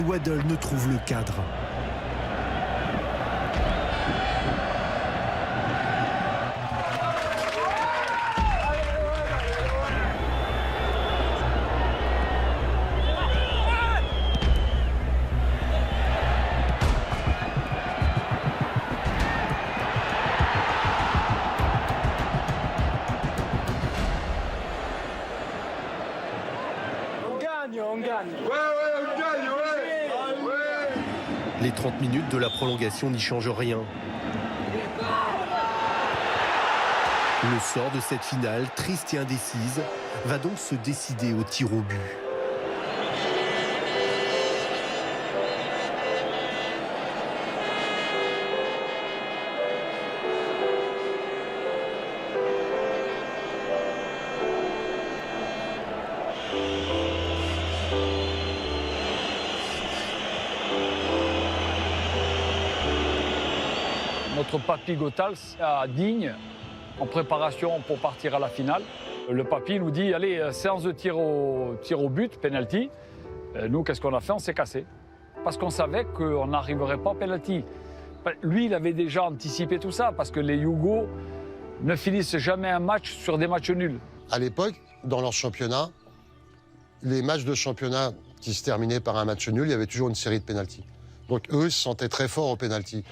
Waddle ne trouve le cadre.
on gagne.
Les 30 minutes de la prolongation n'y changent rien. Le sort de cette finale, triste et indécise, va donc se décider au tir au but.
Notre papy Gotals à Digne, en préparation pour partir à la finale. Le papy nous dit, allez, séance de tir au but, penalty. Nous, qu'est-ce qu'on a fait? On s'est cassé. Parce qu'on savait qu'on n'arriverait pas au penalty. Lui, il avait déjà anticipé tout ça, parce que les Yougos ne finissent jamais un match sur des matchs nuls.
À l'époque, dans leur championnat, les matchs de championnat qui se terminaient par un match nul, il y avait toujours une série de pénaltys. Donc eux se sentaient très forts au pénalty.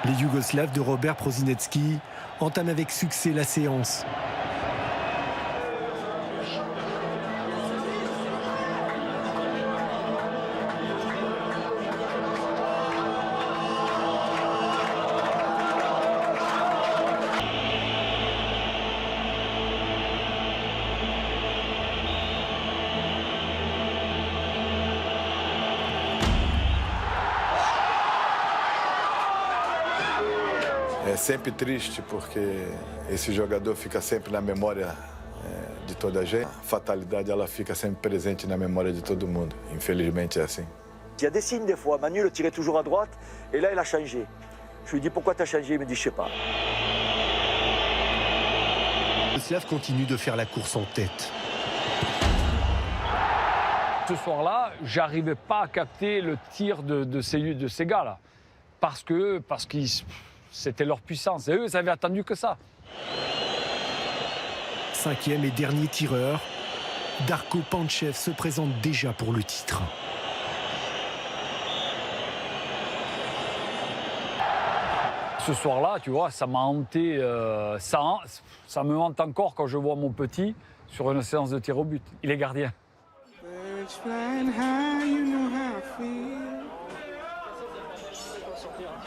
Les Yougoslaves de Robert Prosinecki entament avec succès la séance.
É sempre triste porque esse jogador fica sempre na memória de toda a gente. A fatalidade ela fica sempre presente na memória de todo mundo. Infelizmente é assim.
Il y a des signes des fois. Manu le tirait toujours à droite et là il a changé. Je lui dis pourquoi tu as changé, il me dit je sais pas.
Le Slave continue de faire la course en tête.
Ce soir-là, j'arrivais pas à capter le tir de ces gars-là. Parce que c'était leur puissance. Et eux, ils avaient attendu que ça.
Cinquième et dernier tireur, Darko Panchev se présente déjà pour le titre.
Ce soir-là, tu vois, ça m'a hanté. Ça me hante encore quand je vois mon petit sur une séance de tir au but. Il est gardien.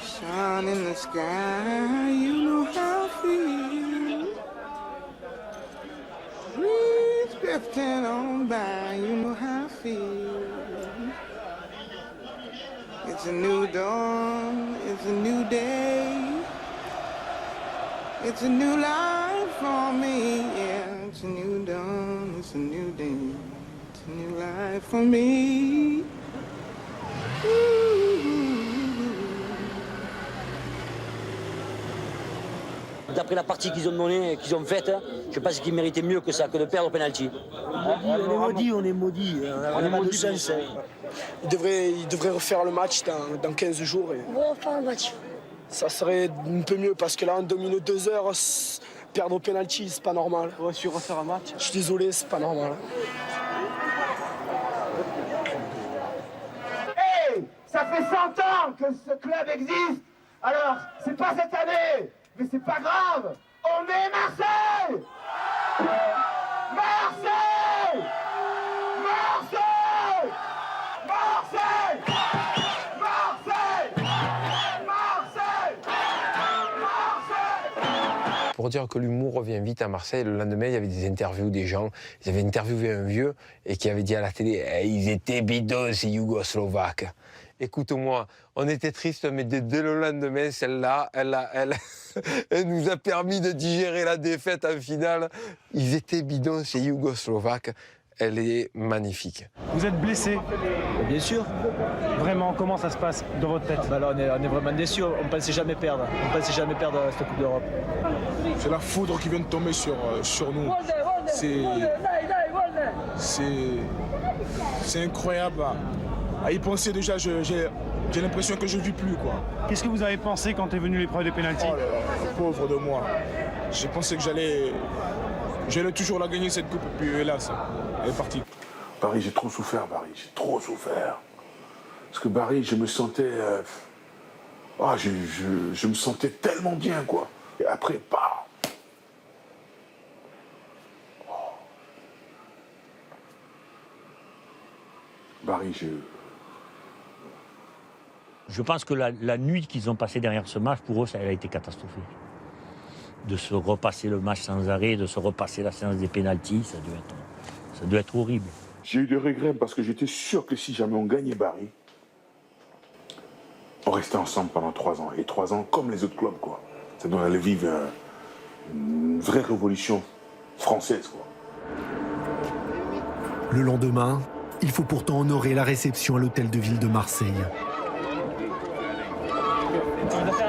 Sun in the sky, you know how I feel. Breeze drifting on by, you know how I feel. It's a new dawn, it's a new day. It's a new life for me, yeah. It's a new dawn, it's a new day. It's a new life for me.
D'après la partie qu'ils ont donnée, qu'ils ont faite, je pense qu'ils méritaient mieux que ça, que de perdre au penalty. On est maudits, on est maudits. On n'a pas de sens.
Ils devraient refaire le match dans 15 jours.
Refaire le match.
Ça serait un peu mieux parce que là, on domine 2 heures. Perdre au penalty, c'est pas normal. Refaire un match. Je suis désolé, c'est pas normal.
Hey, ça fait 100 ans que ce club existe. Alors, c'est pas cette année. Mais c'est pas grave, on est Marseille! Marseille! Marseille! Marseille! Marseille! Marseille! Marseille!
Pour dire que l'humour revient vite à Marseille, le lendemain, il y avait des interviews des gens. Ils avaient interviewé un vieux et qui avait dit à la télé hey, « Ils étaient bidons, ces Yougoslovaques ». Écoute-moi, on était tristes, mais dès le lendemain, celle-là, elle nous a permis de digérer la défaite en finale. Ils étaient bidons, ces Yougoslovaques. Elle est magnifique.
Vous êtes blessé?
Bien sûr.
Vraiment, comment ça se passe dans votre tête?
Là, on est vraiment déçus. On ne pensait jamais perdre. On ne pensait jamais perdre cette Coupe d'Europe.
C'est la foudre qui vient de tomber sur nous. C'est incroyable. À y penser déjà, j'ai l'impression que je ne vis plus, quoi. Qu'est-ce que vous avez pensé quand est venue l'épreuve de pénalty? Oh là là, pauvre de moi. J'ai pensé que j'allais toujours la gagner cette coupe, et puis hélas, elle est partie.
Barry, j'ai trop souffert, Barry. J'ai trop souffert. Parce que Barry, je me sentais... je me sentais tellement bien, quoi. Et après, bah... Barry,
Je pense que la nuit qu'ils ont passée derrière ce match, pour eux, ça a été catastrophique. De se repasser le match sans arrêt, de se repasser la séance des pénaltys, ça doit être horrible.
J'ai eu des regrets parce que j'étais sûr que si jamais on gagnait Barry, on restait ensemble pendant 3 ans. Et 3 ans comme les autres clubs, quoi. Ça doit aller vivre une vraie révolution française, quoi.
Le lendemain, il faut pourtant honorer la réception à l'hôtel de ville de Marseille.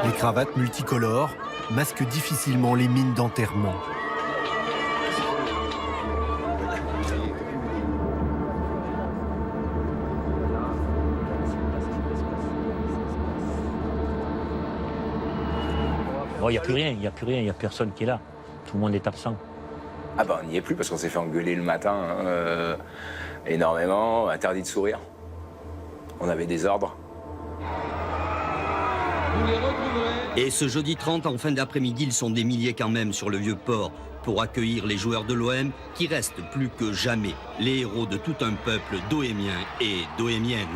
Les cravates multicolores masquent difficilement les mines d'enterrement.
Il n'y a plus rien, il n'y a personne qui est là. Tout le monde est absent.
Ah bah on n'y est plus parce qu'on s'est fait engueuler le matin énormément, interdit de sourire. On avait des ordres.
Et ce jeudi 30, en fin d'après-midi, ils sont des milliers quand même sur le Vieux-Port pour accueillir les joueurs de l'OM qui restent plus que jamais les héros de tout un peuple d'Ohémiens et d'Ohémiennes.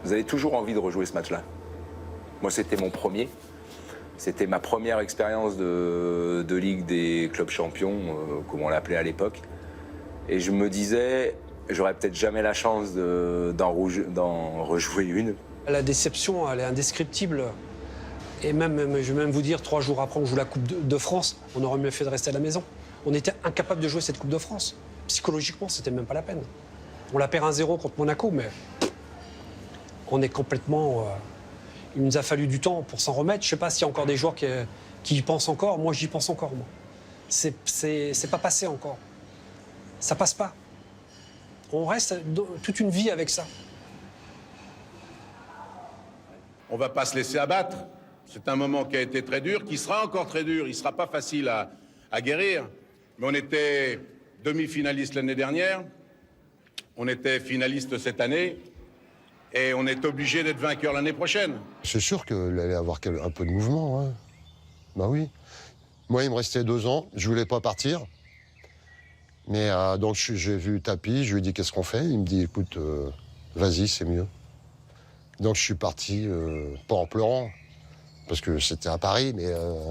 Vous avez toujours envie de rejouer ce match-là. Moi, c'était mon premier. C'était ma première expérience de Ligue des clubs champions, comme on l'appelait à l'époque. Et je me disais, j'aurais peut-être jamais la chance d'en rejouer une.
La déception, elle est indescriptible. Et même, je vais même vous dire, 3 jours après, on joue la Coupe de France. On aurait mieux fait de rester à la maison. On était incapable de jouer cette Coupe de France. Psychologiquement, c'était même pas la peine. On la perd 1-0 contre Monaco, mais on est complètement... il nous a fallu du temps pour s'en remettre. Je sais pas s'il y a encore des joueurs qui y pensent encore. Moi, j'y pense encore, moi. C'est pas passé encore. Ça passe pas. On reste toute une vie avec ça.
On ne va pas se laisser abattre. C'est un moment qui a été très dur, qui sera encore très dur. Il ne sera pas facile à guérir. Mais on était demi-finaliste l'année dernière. On était finaliste cette année. Et on est obligé d'être vainqueur l'année prochaine.
C'est sûr qu'il allait y avoir un peu de mouvement. Hein. Bah oui. Moi, il me restait 2 ans. Je voulais pas partir. Mais donc, j'ai vu Tapi. Je lui ai dit, qu'est-ce qu'on fait? Il me dit, écoute, vas-y, c'est mieux. Donc, je suis parti, pas en pleurant, parce que c'était à Paris, mais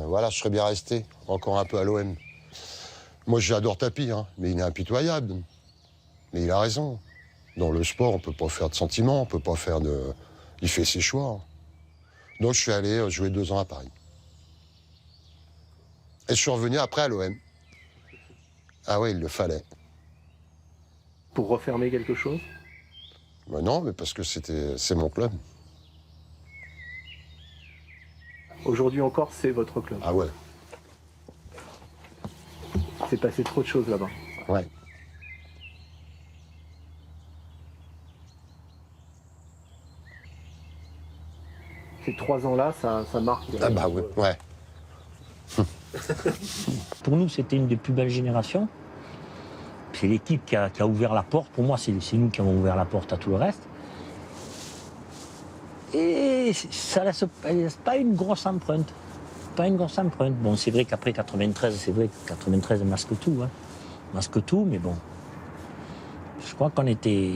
voilà, je serais bien resté encore un peu à l'OM. Moi, j'adore Tapi, hein, mais il est impitoyable. Mais il a raison. Dans le sport, on peut pas faire de sentiments, on peut pas faire de... Il fait ses choix. Donc, je suis allé jouer 2 ans à Paris. Et je suis revenu après à l'OM. Ah ouais, il le fallait.
Pour refermer quelque chose?
Ben non, mais parce que c'est mon club.
Aujourd'hui encore, c'est votre club?
Ah ouais.
C'est passé trop de choses là-bas.
Ouais.
Ces 3 ans-là, ça marque.
Ah bah oui, ouais.
Pour nous, c'était une des plus belles générations. C'est l'équipe qui a ouvert la porte. Pour moi, c'est nous qui avons ouvert la porte à tout le reste. Et ça laisse pas une grosse empreinte. Pas une grosse empreinte. Bon, c'est vrai qu'après 93, c'est vrai que 93 masque tout. Hein. Masque tout, mais bon. Je crois qu'on était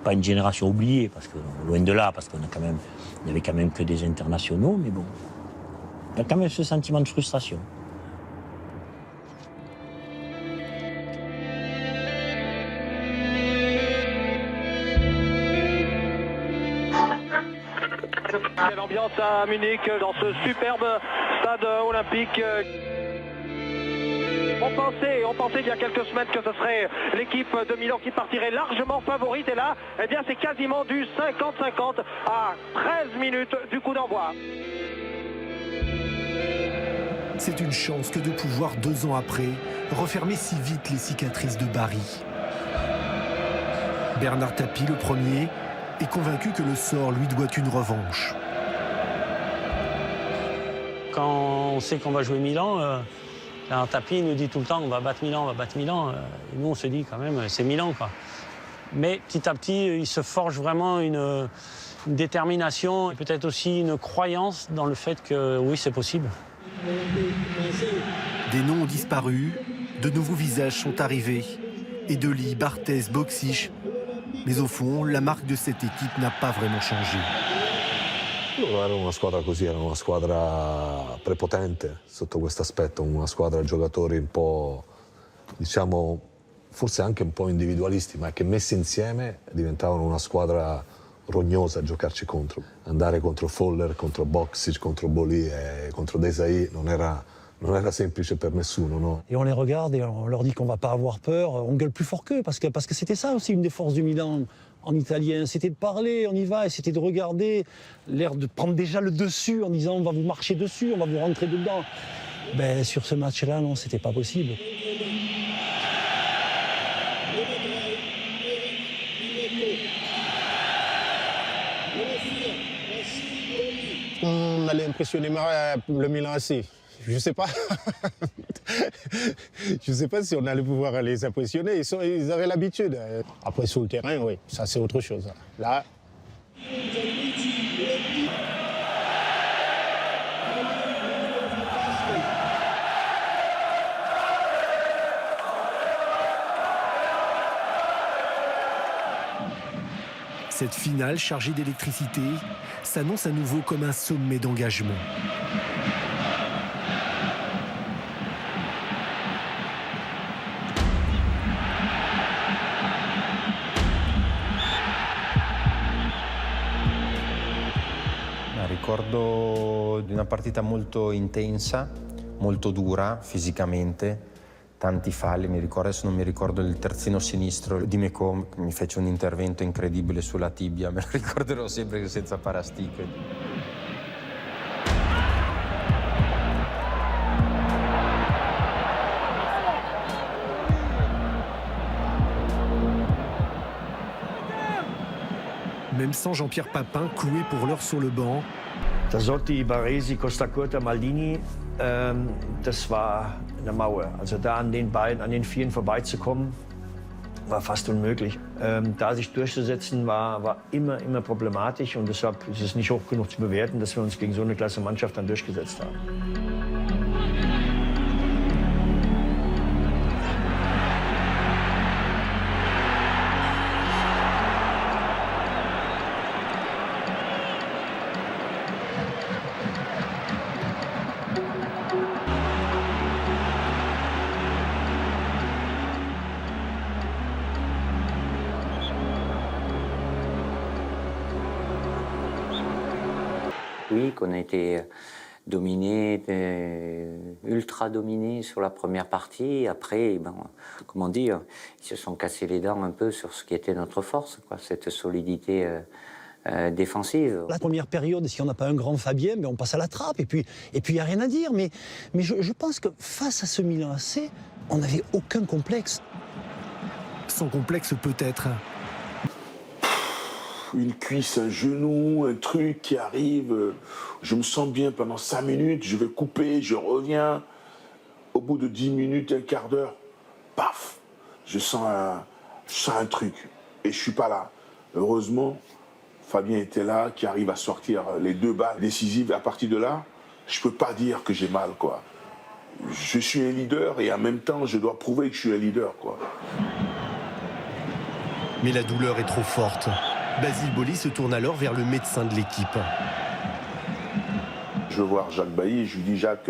pas une génération oubliée, parce que loin de là, parce qu'il n'y avait quand même que des internationaux, mais bon. Il y a quand même ce sentiment de frustration.
Quelle ambiance à Munich dans ce superbe stade olympique. On pensait il y a quelques semaines que ce serait l'équipe de Milan qui partirait largement favorite. Et là, eh bien, c'est quasiment du 50-50 à 13 minutes du coup d'envoi.
C'est une chance que de pouvoir 2 ans après refermer si vite les cicatrices de Barry. Bernard Tapie, le premier, est convaincu que le sort lui doit une revanche.
Quand on sait qu'on va jouer Milan, Alors Tapi il nous dit tout le temps on va battre Milan, on va battre Milan. Et nous on se dit quand même c'est Milan quoi. Mais petit à petit il se forge vraiment une détermination et peut-être aussi une croyance dans le fait que oui c'est possible.
Des noms ont disparu, de nouveaux visages sont arrivés. Edeli, Barthez, Boksic. Mais au fond, la marque de cette équipe n'a pas vraiment changé.
Non era una squadra così, era una squadra prepotente sotto questo aspetto, una squadra di giocatori un po', diciamo, forse anche un po' individualisti, ma che messi insieme diventavano una squadra rognosa a giocarci contro. Andare contro Foller, contro Boksic, contro Boli e contro Desailly non era semplice per nessuno, no?
Et on les regarde et on leur dit qu'on va pas avoir peur, on gueule plus fort qu'eux, parce que c'était ça aussi une des forces du Milan en italien, c'était de parler, on y va, et c'était de regarder, l'air de prendre déjà le dessus en disant on va vous marcher dessus, on va vous rentrer dedans. Ben, sur ce match-là, non, c'était pas possible.
On allait impressionner le Milan AC. Je sais pas. Je sais pas si on allait pouvoir les impressionner. Ils avaient l'habitude. Après, sur le terrain, oui, ça c'est autre chose. Là.
Cette finale chargée d'électricité s'annonce à nouveau comme un sommet d'engagement.
Ricordo di una partita molto intensa, molto dura fisicamente, tanti falli, mi ricordo, adesso non mi ricordo il terzino sinistro di Meko, mi fece un intervento incredibile sulla tibia, me lo ricorderò sempre senza parastiche.
Même sans Jean-Pierre Papin, cloué pour l'heure sur le banc.
Tassotti, Baresi, Costa Curta, Maldini, das war eine Mauer. Also da an den beiden, an den Vieren vorbeizukommen, war fast unmöglich. Da sich durchzusetzen, war immer problematisch und deshalb ist es nicht hoch genug zu bewerten, dass wir uns gegen so eine klasse Mannschaft dann durchgesetzt haben.
Oui, qu'on a été dominé, ultra dominé sur la première partie. Après, ben, comment dire, ils se sont cassés les dents un peu sur ce qui était notre force, quoi, cette solidité défensive.
La première période, si on n'a pas un grand Fabien, ben on passe à la trappe et puis il n'y a rien à dire. Mais je pense que face à ce Milan AC, on n'avait aucun complexe.
Sans complexe peut-être.
Une cuisse, un genou, un truc qui arrive. Je me sens bien pendant 5 minutes, je vais couper, je reviens. Au bout de 10 minutes, un quart d'heure, paf, je sens un truc. Et je suis pas là. Heureusement, Fabien était là, qui arrive à sortir les 2 balles décisives. À partir de là, je peux pas dire que j'ai mal, quoi. Je suis un leader et en même temps, je dois prouver que je suis un leader, quoi.
Mais la douleur est trop forte. Basile Boli se tourne alors vers le médecin de l'équipe.
Je veux voir Jacques Bailly, je lui dis Jacques,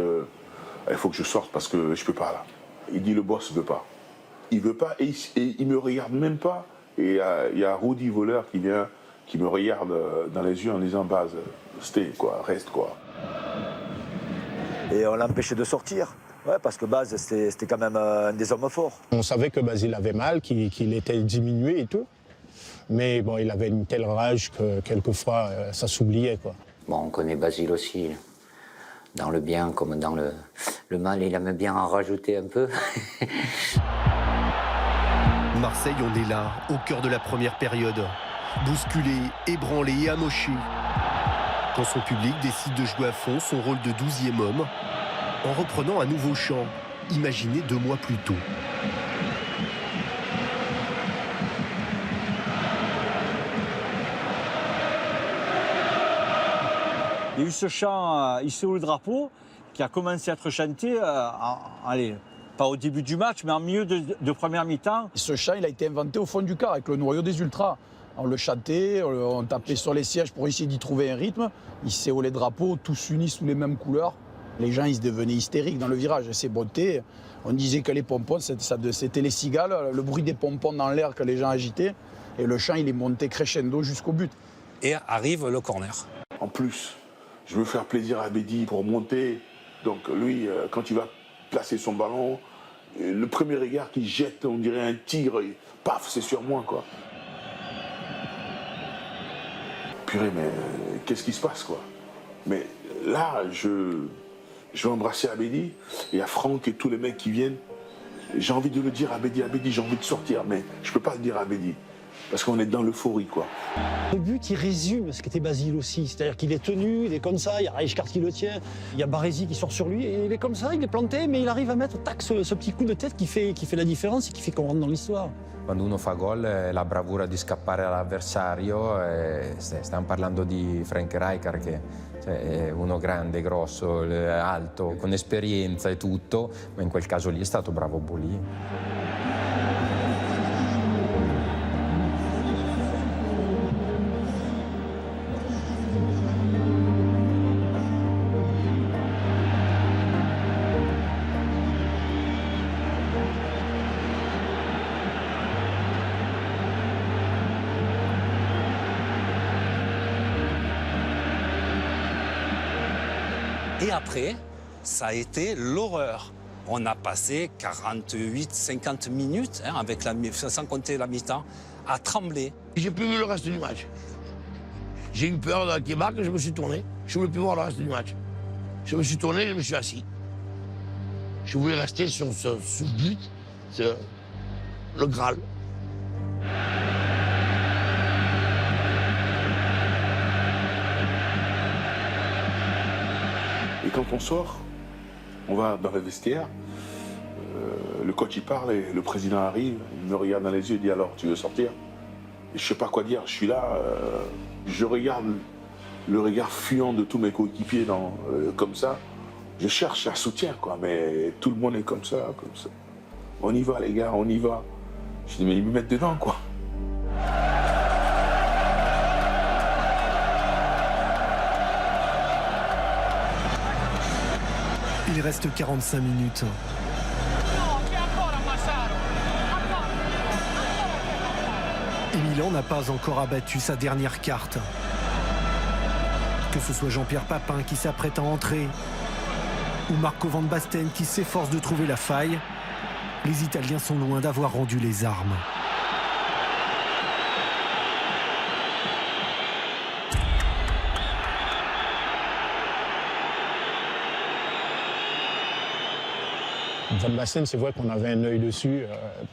il faut que je sorte parce que je peux pas là. Il dit le boss ne veut pas. Il veut pas et il me regarde même pas. Et il y a Rudy Voleur qui vient, qui me regarde dans les yeux en disant Baz, stay quoi, reste quoi.
Et on l'a empêché de sortir. Ouais, parce que Baz, c'était quand même un des hommes forts.
On savait que Basile avait mal, qu'il était diminué et tout. Mais bon, il avait une telle rage que quelquefois, ça s'oubliait, quoi.
Bon, on connaît Basile aussi, dans le bien comme dans le mal, il aime bien en rajouter un peu.
Marseille, on est là, au cœur de la première période. Bousculé, ébranlé et amoché. Quand son public décide de jouer à fond son rôle de 12e homme, en reprenant un nouveau chant, imaginé 2 mois plus tôt.
Il y a eu ce chant « Ici où le drapeau » qui a commencé à être chanté, allez, pas au début du match, mais en milieu de première mi-temps.
Ce chant, il a été inventé au fond du car avec le noyau des ultras. On le chantait, on tapait sur les sièges pour essayer d'y trouver un rythme. Ici où les drapeaux, tous unis sous les mêmes couleurs. Les gens, ils devenaient hystériques dans le virage. Et c'est beauté. On disait que les pompons, c'était les cigales, le bruit des pompons dans l'air que les gens agitaient. Et le chant, il est monté crescendo jusqu'au but.
Et arrive le corner.
En plus, je veux faire plaisir à Abedi pour monter. Donc lui, quand il va placer son ballon, le premier regard qu'il jette, on dirait un tigre, et paf, c'est sur moi, quoi. Purée, mais qu'est-ce qui se passe, quoi? Mais là, je vais embrasser Abedi, et à Franck et tous les mecs qui viennent, j'ai envie de le dire à Abedi, Abedi, j'ai envie de sortir, mais je peux pas le dire à Abedi. Parce qu'on est dans l'euphorie, quoi.
Le but, il résume ce qu'était Basile aussi. C'est-à-dire qu'il est tenu, il est comme ça, il y a Rijkaard qui le tient, il y a Baresi qui sort sur lui, et il est comme ça, il est planté, mais il arrive à mettre tac, ce petit coup de tête qui fait la différence et qui fait qu'on rentre dans l'histoire.
Quando uno fa gol, la bravura di scappare all'avversario, stiamo parlando di Frank Rijkaard che è uno grande, grosso, alto, con esperienza e tutto, ma in quel caso lì è stato bravo Boly.
Et après, ça a été l'horreur. On a passé 48-50 minutes, sans compter la mi-temps, à trembler.
J'ai plus vu le reste du match. J'ai eu peur qu'il marque, je me suis tourné. Je ne voulais plus voir le reste du match. Je me suis tourné, je me suis assis. Je voulais rester sur ce but, le Graal.
Et quand on sort, on va dans le vestiaire, le coach il parle et le président arrive, il me regarde dans les yeux et dit alors tu veux sortir? Et je sais pas quoi dire, je suis là, je regarde le regard fuyant de tous mes coéquipiers comme ça. Je cherche un soutien quoi, mais tout le monde est comme ça, comme ça. On y va les gars, on y va. Je dis mais ils me mettent dedans quoi.
Il reste 45 minutes. Et Milan n'a pas encore abattu sa dernière carte. Que ce soit Jean-Pierre Papin qui s'apprête à entrer ou Marco Van Basten qui s'efforce de trouver la faille, les Italiens sont loin d'avoir rendu les armes.
Van Basten, c'est vrai qu'on avait un œil dessus.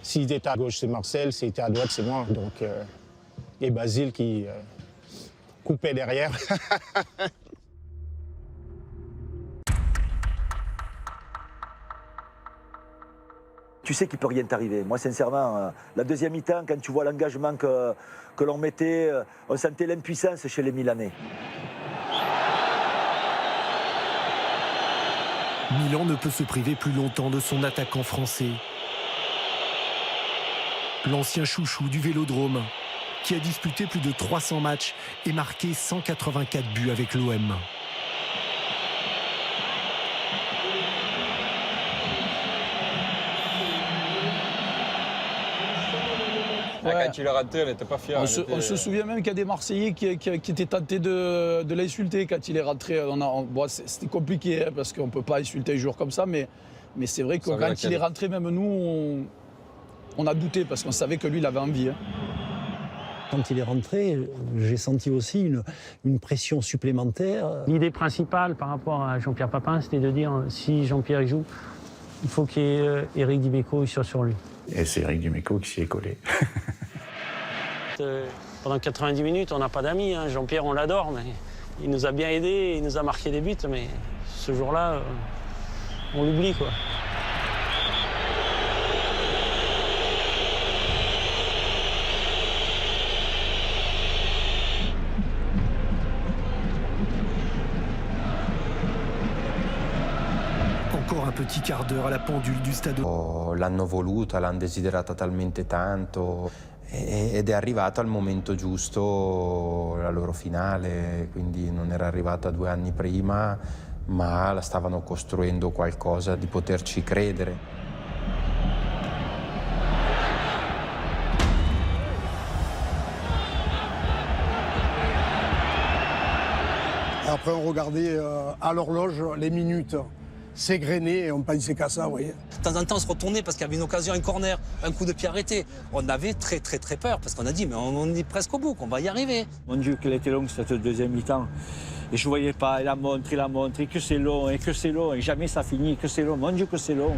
S'il était à gauche, c'est Marcel. S'il était à droite, c'est moi. Donc, et Basile qui coupait derrière.
Tu sais qu'il ne peut rien t'arriver. Moi, sincèrement, la deuxième mi-temps, quand tu vois l'engagement que l'on mettait, on sentait l'impuissance chez les Milanais.
Milan ne peut se priver plus longtemps de son attaquant français. L'ancien chouchou du Vélodrome, qui a disputé plus de 300 matchs et marqué 184 buts avec l'OM.
Quand il est rentré, on n'était pas fiers.
On se souvient même qu'il y a des Marseillais qui étaient tentés de l'insulter quand il est rentré. Bon, c'était compliqué hein, parce qu'on ne peut pas insulter un joueur comme ça, mais c'est vrai que quand il est rentré, même nous, on a douté parce qu'on savait que lui, il avait envie. Hein.
Quand il est rentré, j'ai senti aussi une pression supplémentaire.
L'idée principale par rapport à Jean-Pierre Papin, c'était de dire si Jean-Pierre joue, il faut qu'il y ait Eric Dimeco soit sur lui.
Et c'est Eric Dimeco qui s'y est collé.
Pendant 90 minutes, on n'a pas d'amis. Hein. Jean-Pierre, on l'adore, mais il nous a bien aidés, il nous a marqué des buts, mais ce jour-là, on l'oublie, quoi.
petit quart d'heure à la pendule du stade.
L'hanno voluta, l'hanno desiderata talmente tanto ed è arrivata al momento giusto la loro finale, quindi non era arrivata 2 anni prima, ma la stavano costruendo qualcosa di poterci credere.
Après, on regardait à l'horloge les minutes s'égrener et on pensait qu'à ça, vous voyez.
De temps en temps, on se retournait parce qu'il y avait une occasion, un corner, un coup de pied arrêté. On avait très peur parce qu'on a dit, mais on est presque au bout, qu'on va y arriver.
Mon Dieu, qu'elle était longue cette deuxième mi-temps. Et je ne voyais pas, et la montre, et que c'est long, et jamais ça finit, que c'est long. Mon Dieu, que c'est long.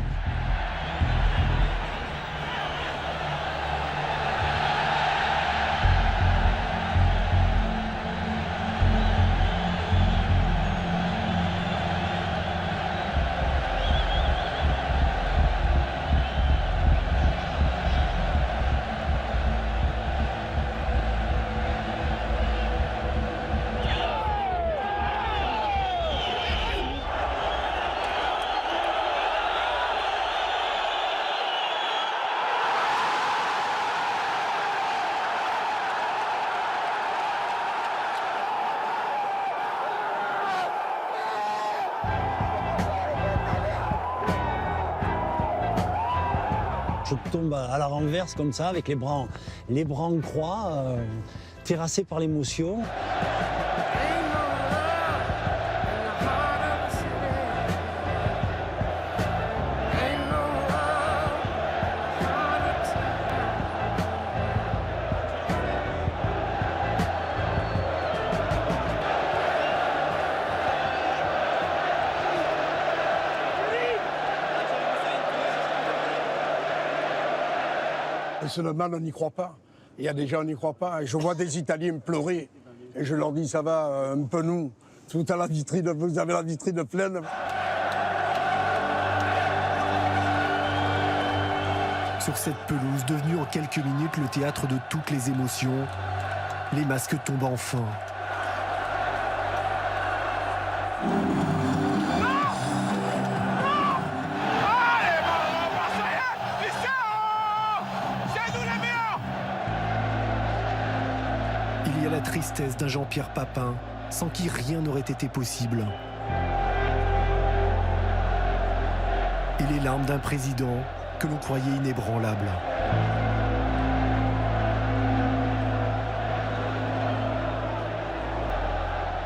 Je tombe à la renverse comme ça, avec les bras en croix, terrassé par l'émotion.
Et seulement, on n'y croit pas. Il y a des gens qui n'y croient pas. Et je vois des Italiens pleurer. Et je leur dis, ça va, un peu nous. Tout à la vitrine, vous avez la vitrine pleine.
Sur cette pelouse, devenue en quelques minutes le théâtre de toutes les émotions, les masques tombent enfin. Il y a la tristesse d'un Jean-Pierre Papin, sans qui rien n'aurait été possible. Et les larmes d'un président que l'on croyait inébranlable.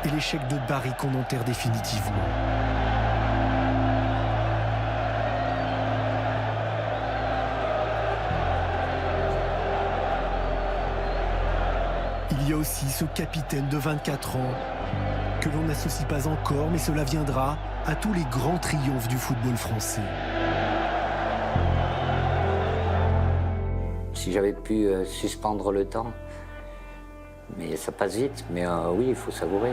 Et l'échec de Barry qu'on enterre définitivement. Il y a aussi ce capitaine de 24 ans que l'on n'associe pas encore, mais cela viendra à tous les grands triomphes du football français.
Si j'avais pu suspendre le temps, mais ça passe vite, mais oui, il faut savourer.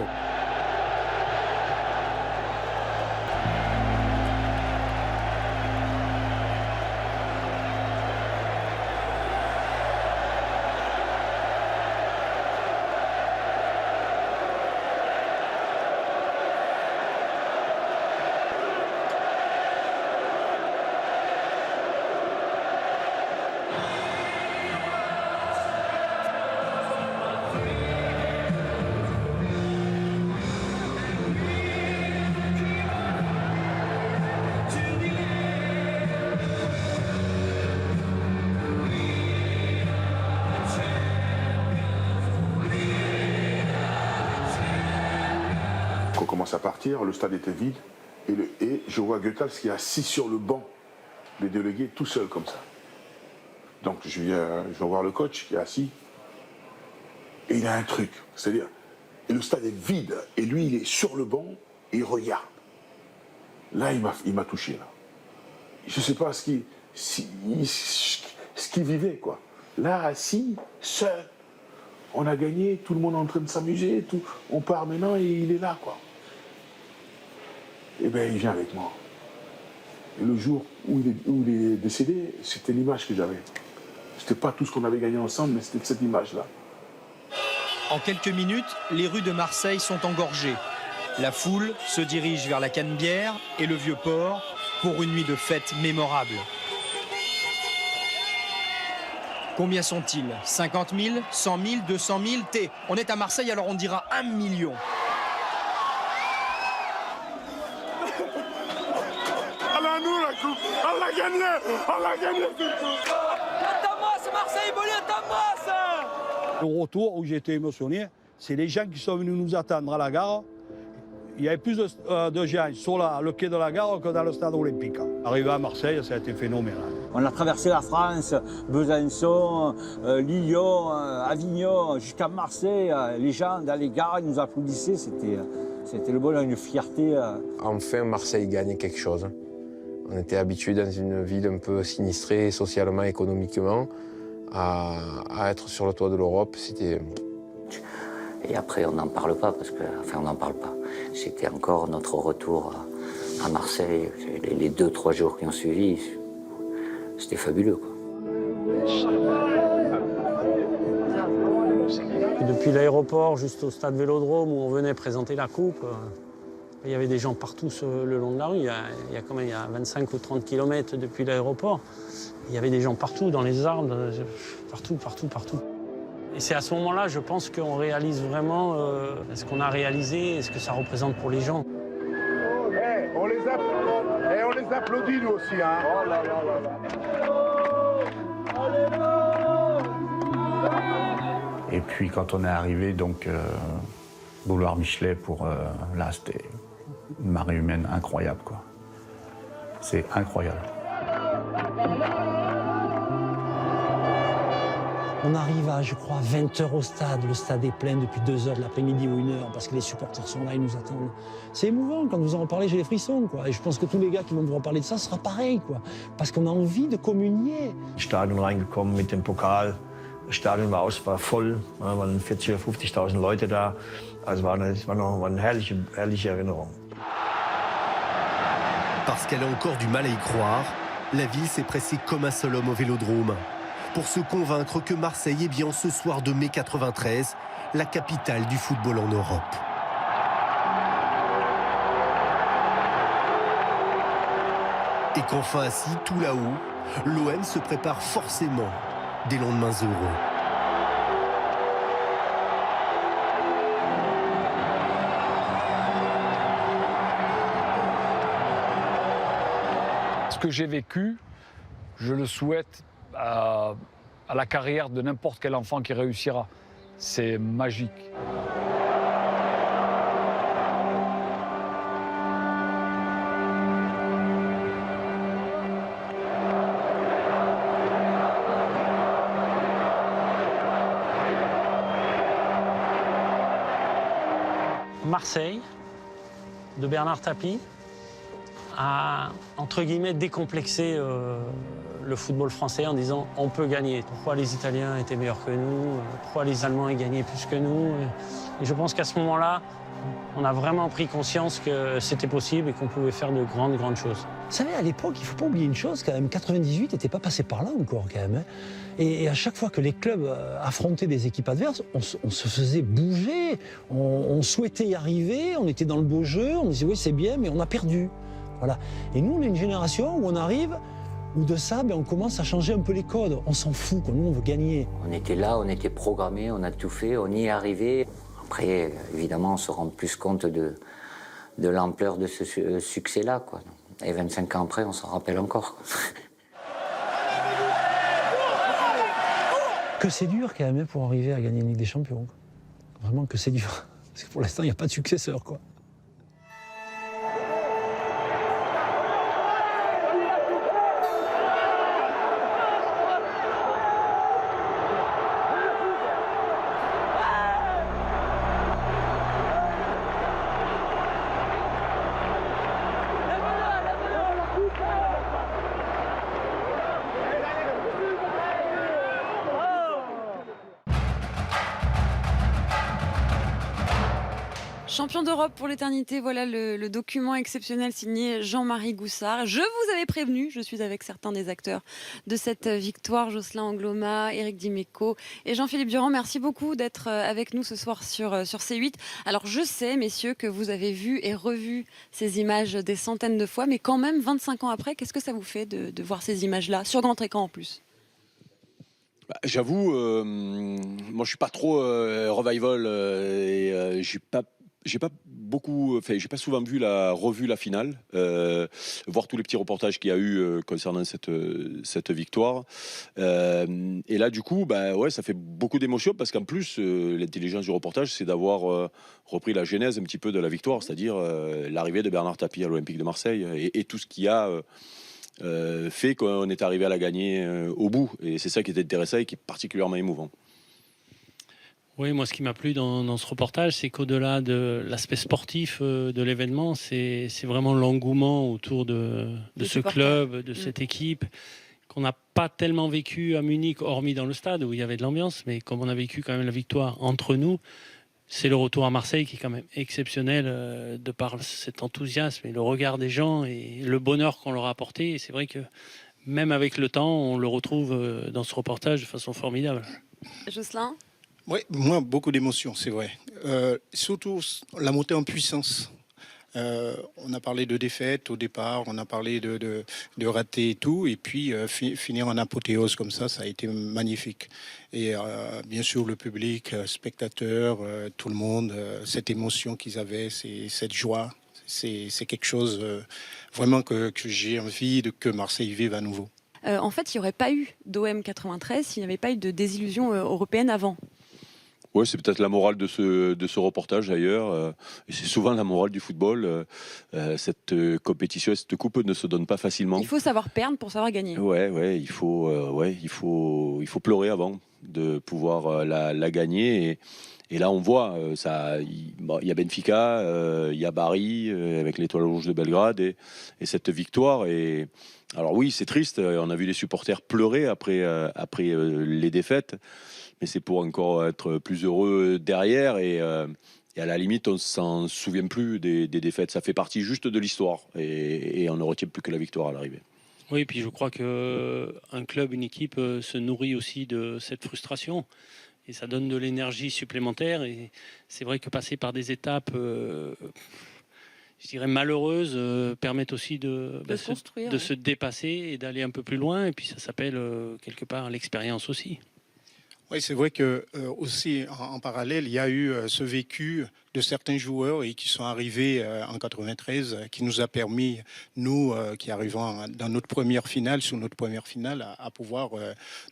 Quand on commence à partir, le stade était vide et je vois Goethals qui est assis sur le banc des délégués tout seul comme ça. Donc je vais voir le coach qui est assis et il a un truc, c'est-à-dire et le stade est vide et lui il est sur le banc et il regarde. Là il m'a touché là. Je ne sais pas ce qu'il vivait quoi. Là assis, seul. On a gagné, tout le monde est en train de s'amuser, on part maintenant et il est là, quoi. Et bien, il vient avec moi. Et le jour où il est décédé, c'était l'image que j'avais. C'était pas tout ce qu'on avait gagné ensemble, mais c'était cette image-là.
En quelques minutes, les rues de Marseille sont engorgées. La foule se dirige vers la Canebière et le Vieux-Port pour une nuit de fête mémorable. Combien sont-ils? 50 000, 100 000, 200 000 T. On est à Marseille, alors on dira 1 million.
Alors nous, la coupe, on l'a gagné,
Au retour, où j'ai été émotionné, c'est les gens qui sont venus nous attendre à la gare. Il y avait plus de gens sur le quai de la gare que dans le stade olympique. Arrivé à Marseille, ça a été phénoménal.
On a traversé la France, Besançon, Lyon, Avignon, jusqu'à Marseille. Les gens dans les gares, ils nous applaudissaient. C'était le bonheur, une fierté.
Enfin, Marseille gagne quelque chose. On était habitué dans une ville un peu sinistrée, socialement, économiquement, à être sur le toit de l'Europe. C'était...
Et après, on n'en parle pas, parce que, enfin, on n'en parle pas. C'était encore notre retour à Marseille. Les 2-3 jours qui ont suivi, c'était fabuleux, quoi.
Et depuis l'aéroport jusqu'au stade Vélodrome où on venait présenter la coupe, il y avait des gens partout le long de la rue. Il y a 25 ou 30 km depuis l'aéroport. Il y avait des gens partout, dans les arbres, partout. Et c'est à ce moment-là, je pense qu'on réalise vraiment ce qu'on a réalisé et ce que ça représente pour les gens.
On les applaudit, nous aussi. Hein. Oh là là là.
Et puis quand on est arrivé, donc, boulevard Michelet, là, c'était une marée humaine incroyable, quoi. C'est incroyable.
On arrive à, je crois, 20h au stade. Le stade est plein depuis 2h de l'après-midi ou 1h parce que les supporters sont là, ils nous attendent. C'est émouvant, quand vous en parlez, j'ai les frissons, quoi. Et je pense que tous les gars qui vont pouvoir parler de ça, ce sera pareil, quoi. Parce qu'on a envie de communier.
Stadion reingekommen mit dem Pokal. Das Stadion war voll, da waren 40.000, 50.000 Leute da. Also war eine herrliche Erinnerung.
Parce qu'elle a encore du mal à y croire, la ville s'est pressée comme un seul homme au Vélodrome pour se convaincre que Marseille est bien ce soir de mai 93, la capitale du football en Europe. Et qu'enfin assis tout là-haut, l'OM se prépare forcément des lendemains heureux.
Ce que j'ai vécu, je le souhaite à la carrière de n'importe quel enfant qui réussira. C'est magique.
Marseille, de Bernard Tapie, a, entre guillemets, décomplexé le football français en disant on peut gagner. Pourquoi les Italiens étaient meilleurs que nous? Pourquoi les Allemands y gagnaient plus que nous? Et je pense qu'à ce moment-là, on a vraiment pris conscience que c'était possible et qu'on pouvait faire de grandes choses.
Vous savez, à l'époque, il ne faut pas oublier une chose, quand même, 98 n'était pas passé par là encore, quand même. Hein. Et à chaque fois que les clubs affrontaient des équipes adverses, on se faisait bouger, on souhaitait y arriver, on était dans le beau jeu, on disait oui, c'est bien, mais on a perdu. Voilà. Et nous, on est une génération où on arrive, où de ça, on commence à changer un peu les codes. On s'en fout, quoi. Nous, on veut gagner.
On était là, on était programmés, on a tout fait, on y est arrivé. Après, évidemment, on se rend plus compte de l'ampleur de ce succès-là, quoi. Et 25 ans après, on s'en rappelle encore.
Que c'est dur, quand même, pour arriver à gagner une Ligue des Champions. Vraiment que c'est dur. Parce que pour l'instant, il n'y a pas de successeur, quoi.
Champion d'Europe pour l'éternité, voilà le document exceptionnel signé Jean-Marie Goussard. Je vous avais prévenu, je suis avec certains des acteurs de cette victoire, Jocelyn Angloma, Éric Dimeco et Jean-Philippe Durand. Merci beaucoup d'être avec nous ce soir sur C8. Alors je sais, messieurs, que vous avez vu et revu ces images des centaines de fois, mais quand même, 25 ans après, qu'est-ce que ça vous fait de voir ces images-là, sur grand écran en plus ?
J'avoue, moi je suis pas trop revival et j'ai pas souvent revu la finale, voir tous les petits reportages qu'il y a eu concernant cette victoire. Et là, du coup, ça fait beaucoup d'émotions parce qu'en plus, l'intelligence du reportage, c'est d'avoir repris la genèse un petit peu de la victoire, c'est-à-dire l'arrivée de Bernard Tapie à l'Olympique de Marseille et tout ce qu'il y a fait qu'on est arrivé à la gagner au bout. Et c'est ça qui est intéressant et qui est particulièrement émouvant.
Oui, moi, ce qui m'a plu dans ce reportage, c'est qu'au-delà de l'aspect sportif de l'événement, c'est vraiment l'engouement autour de ce club, de cette équipe, qu'on n'a pas tellement vécu à Munich, hormis dans le stade où il y avait de l'ambiance, mais comme on a vécu quand même la victoire entre nous, c'est le retour à Marseille qui est quand même exceptionnel de par cet enthousiasme et le regard des gens et le bonheur qu'on leur a apporté. Et c'est vrai que même avec le temps, on le retrouve dans ce reportage de façon formidable.
Jocelyn ?
Oui, moi, beaucoup d'émotions, c'est vrai. Surtout la montée en puissance. On a parlé de défaite au départ, on a parlé de raté et tout, et puis finir en apothéose comme ça a été magnifique. Et bien sûr, le public, spectateurs, tout le monde, cette émotion qu'ils avaient, cette joie, c'est quelque chose vraiment que j'ai envie que Marseille vive à nouveau.
En fait, il n'y aurait pas eu d'OM 93 s'il n'y avait pas eu de désillusion européenne avant.
Oui, c'est peut-être la morale de ce reportage d'ailleurs. Et c'est souvent la morale du football. Cette compétition, cette coupe ne se donne pas facilement.
Il faut savoir perdre pour savoir gagner.
Ouais, il faut pleurer avant de pouvoir la gagner. Et là, on voit, il y a Benfica, il y a Bari avec l'Étoile Rouge de Belgrade et cette victoire. Et alors oui, c'est triste. On a vu les supporters pleurer après les défaites. Mais c'est pour encore être plus heureux derrière et à la limite on s'en souvient plus des défaites, ça fait partie juste de l'histoire et on ne retient plus que la victoire à l'arrivée.
Oui, et puis je crois qu'un club, une équipe se nourrit aussi de cette frustration et ça donne de l'énergie supplémentaire et c'est vrai que passer par des étapes je dirais malheureuses permettent aussi de se dépasser et d'aller un peu plus loin et puis ça s'appelle quelque part l'expérience aussi.
Oui, c'est vrai que aussi en parallèle, il y a eu ce vécu de certains joueurs et qui sont arrivés en 93, qui nous a permis, nous qui arrivons dans notre première finale, sur notre première finale, à pouvoir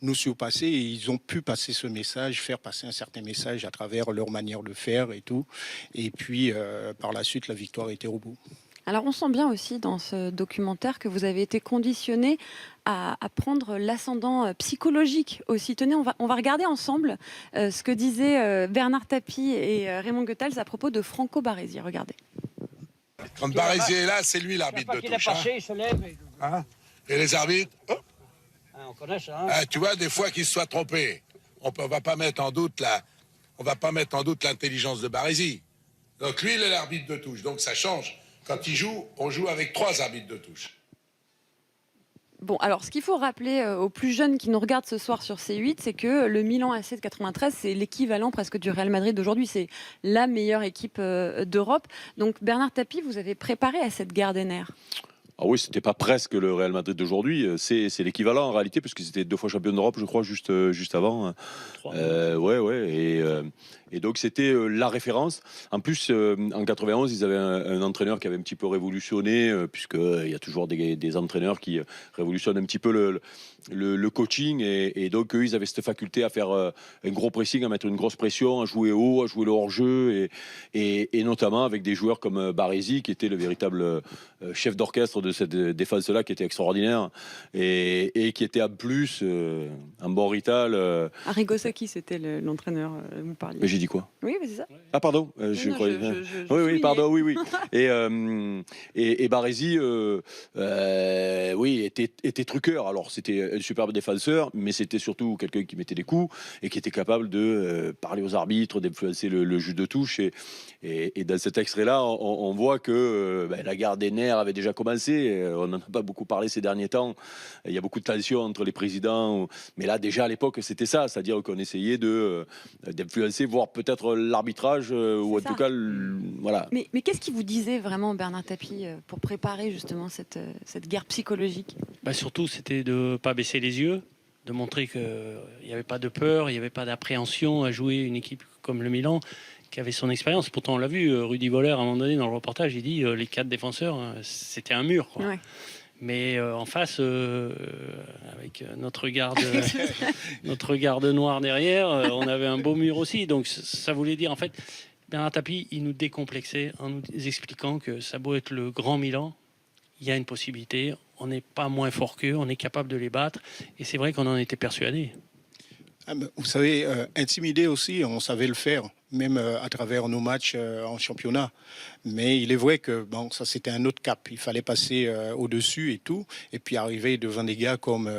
nous surpasser. Et ils ont pu passer ce message, faire passer un certain message à travers leur manière de faire et tout. Et puis par la suite, la victoire était au bout.
Alors on sent bien aussi dans ce documentaire que vous avez été conditionné à prendre l'ascendant psychologique aussi. Tenez, on va regarder ensemble ce que disaient Bernard Tapie et Raymond Goethals à propos de Franco Baresi. Regardez.
Quand Baresi est là, c'est lui l'arbitre de touche.
Il se lève.
Et les arbitres,
on connaît ça.
Tu vois, des fois qu'ils se soient trompés. On va pas mettre en doute l'intelligence de Baresi. Donc lui, il est l'arbitre de touche. Donc ça change. Quand il joue, on joue avec 3 arbitres de touche.
Bon, alors ce qu'il faut rappeler aux plus jeunes qui nous regardent ce soir sur C8, c'est que le Milan AC de 93, c'est l'équivalent presque du Real Madrid d'aujourd'hui. C'est la meilleure équipe d'Europe. Donc Bernard Tapie, vous avez préparé à cette guerre des nerfs.
Ah oui, c'était pas presque le Real Madrid d'aujourd'hui, c'est l'équivalent en réalité, parce qu'ils étaient 2 fois champions d'Europe, je crois, juste avant. Et donc c'était la référence. En plus, en 91, ils avaient un entraîneur qui avait un petit peu révolutionné, puisqu'il y a toujours des entraîneurs qui révolutionnent un petit peu le coaching. Et donc eux, ils avaient cette faculté à faire un gros pressing, à mettre une grosse pression, à jouer haut, à jouer le hors-jeu, et notamment avec des joueurs comme Baresi, qui était le véritable chef d'orchestre de de cette défense-là qui était extraordinaire et qui était en plus un bon rital.
Arrigo Sacchi, c'était l'entraîneur, vous parliez.
Mais j'ai dit quoi?
Oui, c'est ça.
Ah pardon, je croyais. Oui, pardon, oui. Et Baresi, oui, était truqueur. Alors c'était un superbe défenseur, mais c'était surtout quelqu'un qui mettait des coups et qui était capable de parler aux arbitres, d'influencer le jeu de touche. Et dans cet extrait-là, on voit que la guerre des nerfs avait déjà commencé. On n'en a pas beaucoup parlé ces derniers temps. Il y a beaucoup de tensions entre les présidents. Mais là, déjà à l'époque, c'était ça. C'est-à-dire qu'on essayait d'influencer, voire peut-être l'arbitrage, ou en tout cas, voilà.
Mais qu'est-ce qui vous disait vraiment, Bernard Tapie, pour préparer justement cette guerre psychologique?
Surtout, c'était de ne pas baisser les yeux, de montrer qu'il n'y avait pas de peur, il n'y avait pas d'appréhension à jouer une équipe comme le Milan, qui avait son expérience. Pourtant, on l'a vu, Rudy Voller, à un moment donné, dans le reportage, il dit les 4 défenseurs, c'était un mur, quoi. Ouais. Mais en face, avec notre garde noire derrière, on avait un beau mur aussi. Donc ça voulait dire, en fait, Bernard Tapie, il nous décomplexait en nous expliquant que ça beau être le grand Milan, il y a une possibilité, on n'est pas moins fort qu'eux, on est capable de les battre. Et c'est vrai qu'on en était persuadés.
Vous savez, intimider aussi, on savait le faire, même à travers nos matchs en championnat. Mais il est vrai que ça c'était un autre cap. Il fallait passer au-dessus et tout. Et puis arriver devant des gars comme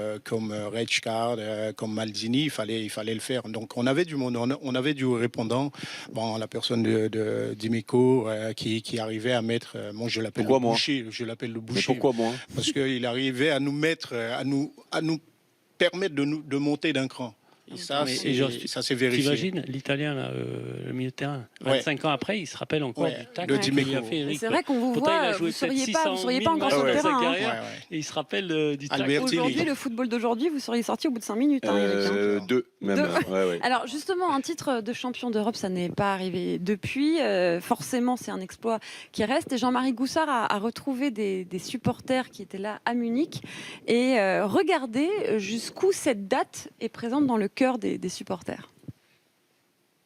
Rijkaard, comme Maldini, il fallait le faire. Donc on avait du monde, on avait du répondant. La personne de Dimeco qui arrivait à mettre... moi je l'appelle le boucher. Je l'appelle le boucher.
Mais pourquoi moi?
Parce qu'il arrivait à nous mettre, à nous permettre de monter d'un cran. Et ça, c'est vérifié.
T'imagines, l'Italien, le milieu de terrain, 25 ans après, il se rappelle encore du tacle qu'il a fait Eric.
C'est vrai qu'on vous voit, vous ne seriez pas encore sur le terrain.
Et il se rappelle du tacle.
Aujourd'hui, le football d'aujourd'hui, vous seriez sorti au bout de 5 minutes.
Deux, même.
Alors justement, un titre de champion d'Europe, ça n'est pas arrivé depuis. Forcément, c'est un exploit qui reste. Et Jean-Marie Goussard a retrouvé des supporters qui étaient là à Munich. Et regardez jusqu'où cette date est présente dans le cœur des supporters.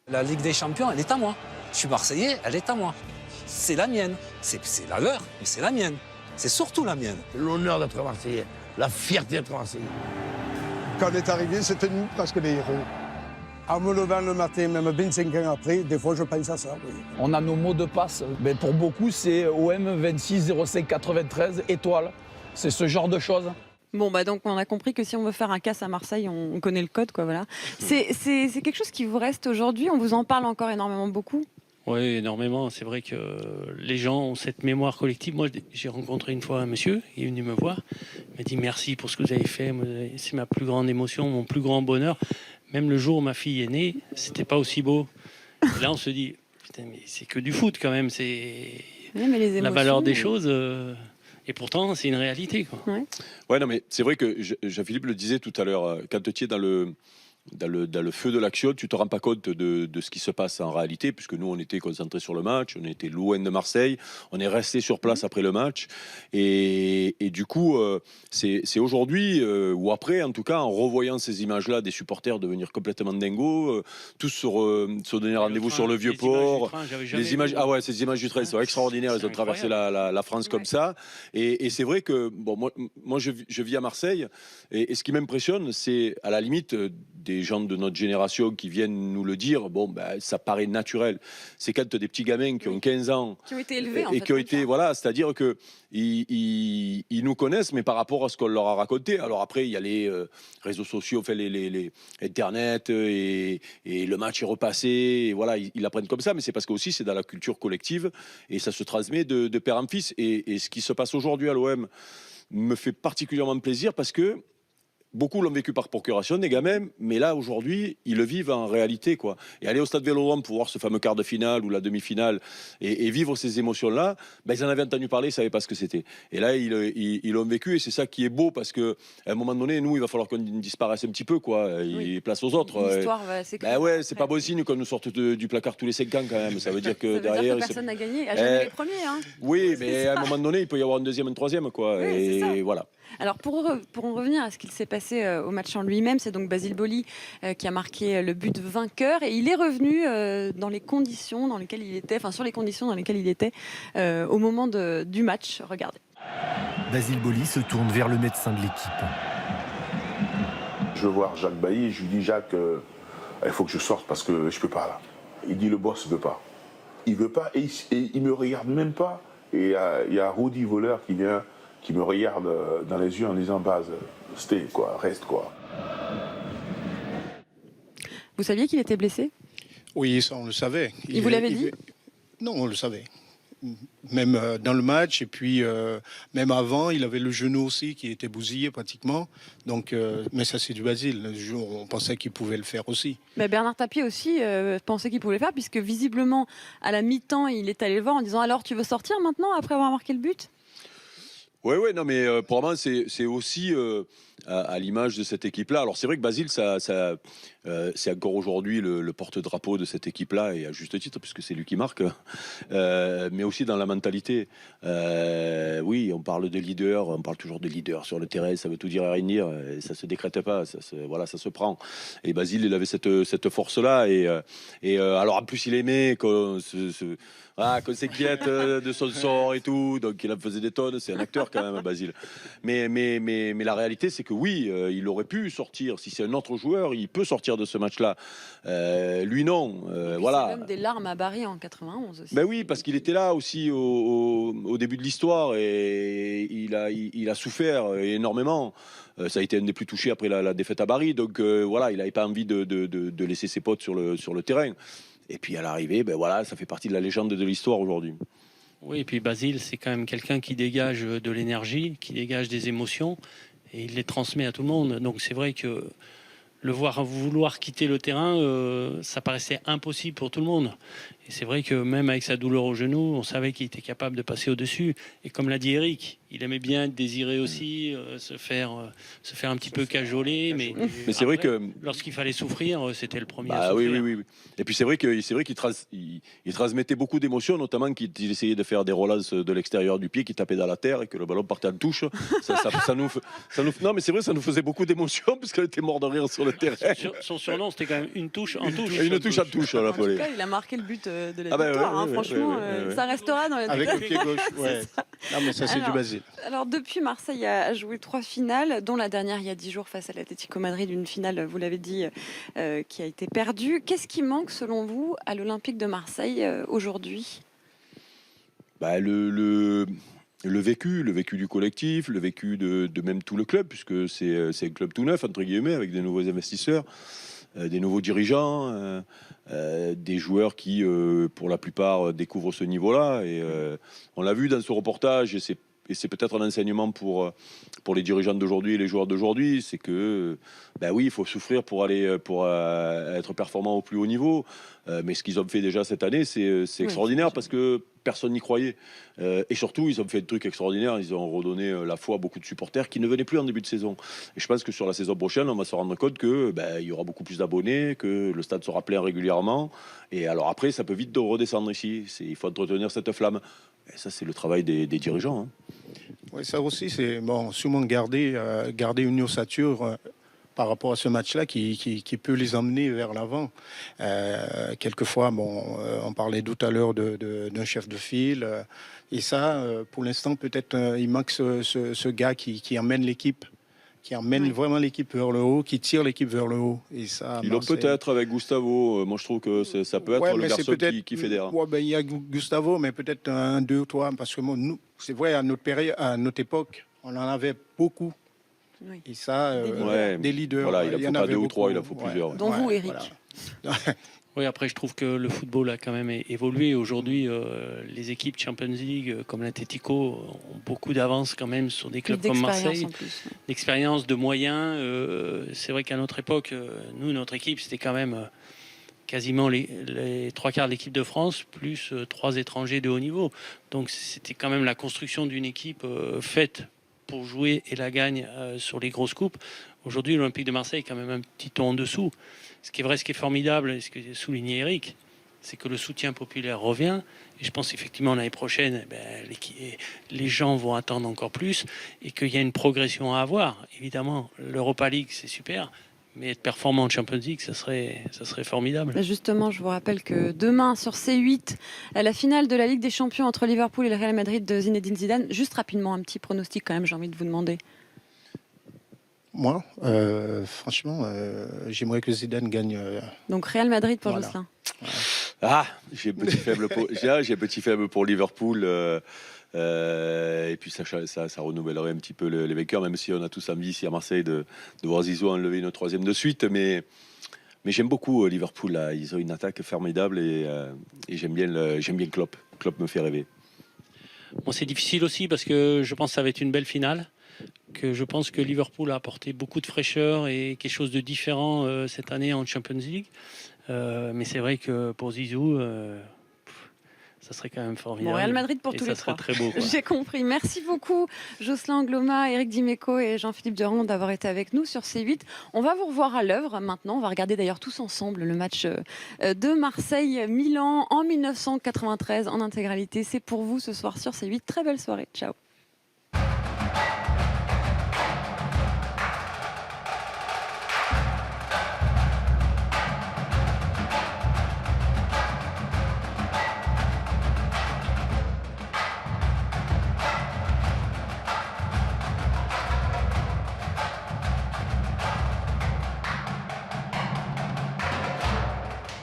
La Ligue des Champions, elle est à moi. Je suis Marseillais, elle est à moi. C'est la mienne. C'est la leur, mais c'est la mienne. C'est surtout la mienne.
L'honneur d'être Marseillais, la fierté d'être Marseillais. Quand on est arrivé, c'était nous presque les héros. En me levant le matin, même 25 ans après, des fois je pense à ça. Oui.
On a nos mots de passe. Mais pour beaucoup, c'est OM 26 05 93 étoile. C'est ce genre de choses.
Bon, donc on a compris que si on veut faire un casse à Marseille, on connaît le code, quoi, voilà. C'est quelque chose qui vous reste aujourd'hui, on vous en parle encore énormément beaucoup?
Oui, énormément. C'est vrai que les gens ont cette mémoire collective. Moi, j'ai rencontré une fois un monsieur, il est venu me voir, il m'a dit merci pour ce que vous avez fait, c'est ma plus grande émotion, mon plus grand bonheur. Même le jour où ma fille est née, c'était pas aussi beau. Et là, on se dit, putain, mais c'est que du foot quand même, c'est la valeur des choses... Et pourtant, c'est une réalité, quoi.
Ouais, non, mais c'est vrai que Jean-Philippe le disait tout à l'heure, quand tu es dans le feu de l'action, tu te rends pas compte de ce qui se passe en réalité, puisque nous, on était concentrés sur le match, on était loin de Marseille, on est resté sur place après le match, et du coup, c'est aujourd'hui, ou après, en tout cas, en revoyant ces images-là, des supporters devenir complètement dingos, tous se donner rendez-vous sur le Vieux-Port, ces images du train sont extraordinaires, ils ont traversé la France comme ça, et c'est vrai que, moi je vis à Marseille, et ce qui m'impressionne, c'est à la limite des gens de notre génération qui viennent nous le dire, ça paraît naturel. C'est quand des petits gamins qui ont 15 ans
qui ont été élevés,
et qui ont été, c'est-à-dire que ils nous connaissent, mais par rapport à ce qu'on leur a raconté. Alors après, il y a les réseaux sociaux, les Internet, et le match est repassé, et voilà, ils l'apprennent comme ça, mais c'est parce que aussi c'est dans la culture collective, et ça se transmet de père en fils. Et ce qui se passe aujourd'hui à l'OM me fait particulièrement plaisir, parce que beaucoup l'ont vécu par procuration, des gamins, mais là, aujourd'hui, ils le vivent en réalité, quoi. Et aller au stade Vélodrome pour voir ce fameux quart de finale ou la demi-finale et vivre ces émotions-là, ils en avaient entendu parler, ils ne savaient pas ce que c'était. Et là, ils l'ont vécu, et c'est ça qui est beau, parce qu'à un moment donné, nous, il va falloir qu'on disparaisse un petit peu, quoi. Et place aux autres.
L'histoire va s'écrire.
C'est pas bon signe qu'on nous sorte du placard tous les 5 ans, quand même. Ça veut dire que derrière...
personne n'a gagné, à jamais les premiers. Hein.
Oui, mais à un moment donné, il peut y avoir une deuxième, une troisième, quoi.
Oui,
et voilà.
Alors pour en revenir à ce qu'il s'est passé au match en lui-même, c'est donc Basile Boli qui a marqué le but vainqueur, et il est revenu dans les conditions dans lesquelles il était, sur les conditions dans lesquelles il était au moment du match. Regardez.
Basile Boli se tourne vers le médecin de l'équipe.
Je veux voir Jacques Bailly, je lui dis Jacques, il faut que je sorte parce que je peux pas là. Il dit le boss ne veut pas. Il veut pas et il me regarde même pas. Et il y a Rudy Voleur qui vient, qui me regarde dans les yeux en disant Baz, stay quoi, reste quoi.
Vous saviez qu'il était blessé?
Oui, ça on le savait.
Il vous l'avait dit?
Non, on le savait. Même dans le match, et puis même avant, il avait le genou aussi qui était bousillé pratiquement. Donc, mais ça, c'est du Basile. On pensait qu'il pouvait le faire aussi.
Mais Bernard Tapie aussi pensait qu'il pouvait le faire, puisque visiblement, à la mi-temps, il est allé le voir en disant « Alors, tu veux sortir maintenant, après avoir marqué le but ?»
Oui, non, mais pour moi, c'est aussi à l'image de cette équipe-là. Alors, c'est vrai que Basile, c'est encore aujourd'hui le porte-drapeau de cette équipe-là, et à juste titre, puisque c'est lui qui marque, mais aussi dans la mentalité. Oui, on parle de leader, on parle toujours de leader sur le terrain, ça veut tout dire et rien dire, et ça se décrète pas, ça se prend. Et Basile, il avait cette force-là, et alors en plus, il aimait qu'on s'inquiète de son sort et tout, donc il en faisait des tonnes, c'est un acteur quand même, Basile. Mais la réalité, c'est que oui, il aurait pu sortir. Si c'est un autre joueur, il peut sortir de ce match-là. Lui, non. Voilà.
C'est même des larmes à Barry en 91 aussi.
Ben oui, parce qu'il était là aussi au début de l'histoire, et il a souffert énormément. Ça a été un des plus touchés après la défaite à Barry, donc voilà, il n'avait pas envie de laisser ses potes sur le terrain. Et puis à l'arrivée, ben voilà, ça fait partie de la légende de l'histoire aujourd'hui.
Oui, et puis Basile, c'est quand même quelqu'un qui dégage de l'énergie, qui dégage des émotions, et il les transmet à tout le monde. Donc c'est vrai que le voir vouloir quitter le terrain, ça paraissait impossible pour tout le monde. Et c'est vrai que même avec sa douleur au genou, on savait qu'il était capable de passer au-dessus. Et comme l'a dit Eric, il aimait bien être désiré aussi, se faire un petit peu cajoler. Mais
c'est vrai que
lorsqu'il fallait souffrir, c'était le premier
bah,
à souffrir.
Oui. Et puis c'est vrai qu'il transmettait beaucoup d'émotions, notamment qu'il essayait de faire des relances de l'extérieur du pied, qui tapait dans la terre et que le ballon partait en touche. Non, mais c'est vrai, ça nous faisait beaucoup d'émotions parce qu'on était mort de rire sur le terrain.
Son surnom, c'était quand même une touche en touche.
Une touche en touche,
En tout cas, il a marqué le but de la victoire. Franchement, ça restera dans les
avec le pied gauche. Ouais. Non, mais ça, c'est du Basile.
Alors, depuis, Marseille a joué 3 finales, dont la dernière il y a 10 jours face à l'Atlético Madrid, une finale, vous l'avez dit, qui a été perdue. Qu'est-ce qui manque, selon vous, à l'Olympique de Marseille aujourd'hui?
Le vécu du collectif, le vécu de même tout le club, puisque c'est un club tout neuf, entre guillemets, avec des nouveaux investisseurs, des nouveaux dirigeants, des joueurs qui, pour la plupart, découvrent ce niveau-là. Et on l'a vu dans ce reportage, et c'est peut-être un enseignement pour les dirigeants d'aujourd'hui et les joueurs d'aujourd'hui, c'est que, oui, il faut souffrir pour être performant au plus haut niveau. Mais ce qu'ils ont fait déjà cette année, c'est extraordinaire, parce que personne n'y croyait. Et surtout, ils ont fait un truc extraordinaire. Ils ont redonné la foi à beaucoup de supporters qui ne venaient plus en début de saison. Et je pense que sur la saison prochaine, on va se rendre compte que il y aura beaucoup plus d'abonnés, que le stade sera plein régulièrement. Et alors après, ça peut vite redescendre ici. Il faut entretenir cette flamme. Et ça, c'est le travail des dirigeants. Hein.
Oui, ça aussi, c'est sûrement garder une ossature par rapport à ce match-là qui peut les emmener vers l'avant. Quelquefois, on parlait tout à l'heure d'un chef de file. Et ça, pour l'instant, peut-être il manque ce gars qui emmène l'équipe. Qui emmène vraiment l'équipe vers le haut, qui tire l'équipe vers le haut. Et ça,
ils l'ont peut-être avec Gustavo. Moi, je trouve que ça peut être le garçon qui fédère.
Il y a Gustavo, mais peut-être 1, 2 ou 3. Parce que nous, c'est vrai, à notre époque, on en avait beaucoup.
Oui.
Et ça, des leaders.
Voilà, il en faut pas 2 ou 3, il en faut plusieurs.
Dont vous, Eric.
Voilà.
Oui, après, je trouve que le football a quand même évolué. Aujourd'hui, les équipes Champions League, comme l'Atlético, ont beaucoup d'avance quand même sur des clubs comme Marseille. D'expérience, de moyens. C'est vrai qu'à notre époque, notre équipe, c'était quand même quasiment les 3/4 de l'équipe de France, plus 3 étrangers de haut niveau. Donc, c'était quand même la construction d'une équipe faite pour jouer et la gagne sur les grosses coupes. Aujourd'hui, l'Olympique de Marseille est quand même un petit ton en dessous. Ce qui est vrai, ce qui est formidable, et ce que soulignait Eric, c'est que le soutien populaire revient. Et je pense effectivement l'année prochaine, les gens vont attendre encore plus et qu'il y a une progression à avoir. Évidemment, l'Europa League, c'est super, Mais être performant en Champions League, ça serait formidable.
Justement, je vous rappelle que demain, sur C8, la finale de la Ligue des Champions entre Liverpool et le Real Madrid de Zinedine Zidane. Juste rapidement, un petit pronostic quand même, j'ai envie de vous demander.
Moi, franchement, j'aimerais que Zidane gagne.
Donc Real Madrid pour
Voilà.
Jocelyn.
Ah, j'ai un petit faible pour Liverpool. Et puis ça renouvellerait un petit peu les vainqueurs, même si on a tous envie ici à Marseille de voir Zizou enlever une 3e de suite. Mais j'aime beaucoup Liverpool. Là. Ils ont une attaque formidable et j'aime bien Klopp. Klopp me fait rêver.
Bon, c'est difficile aussi parce que je pense que ça va être une belle finale. Que je pense que Liverpool a apporté beaucoup de fraîcheur et quelque chose de différent cette année en Champions League. Mais c'est vrai que pour Zizou, ça serait quand même formidable.
Bon, Real Madrid pour
et
tous
ça
les
serait
trois.
très beau. Quoi.
J'ai compris. Merci beaucoup, Jocelyn Angloma, Éric Dimeco et Jean-Philippe Durand d'avoir été avec nous sur C8. On va vous revoir à l'œuvre maintenant. On va regarder d'ailleurs tous ensemble le match de Marseille-Milan en 1993 en intégralité. C'est pour vous ce soir sur C8. Très belle soirée. Ciao.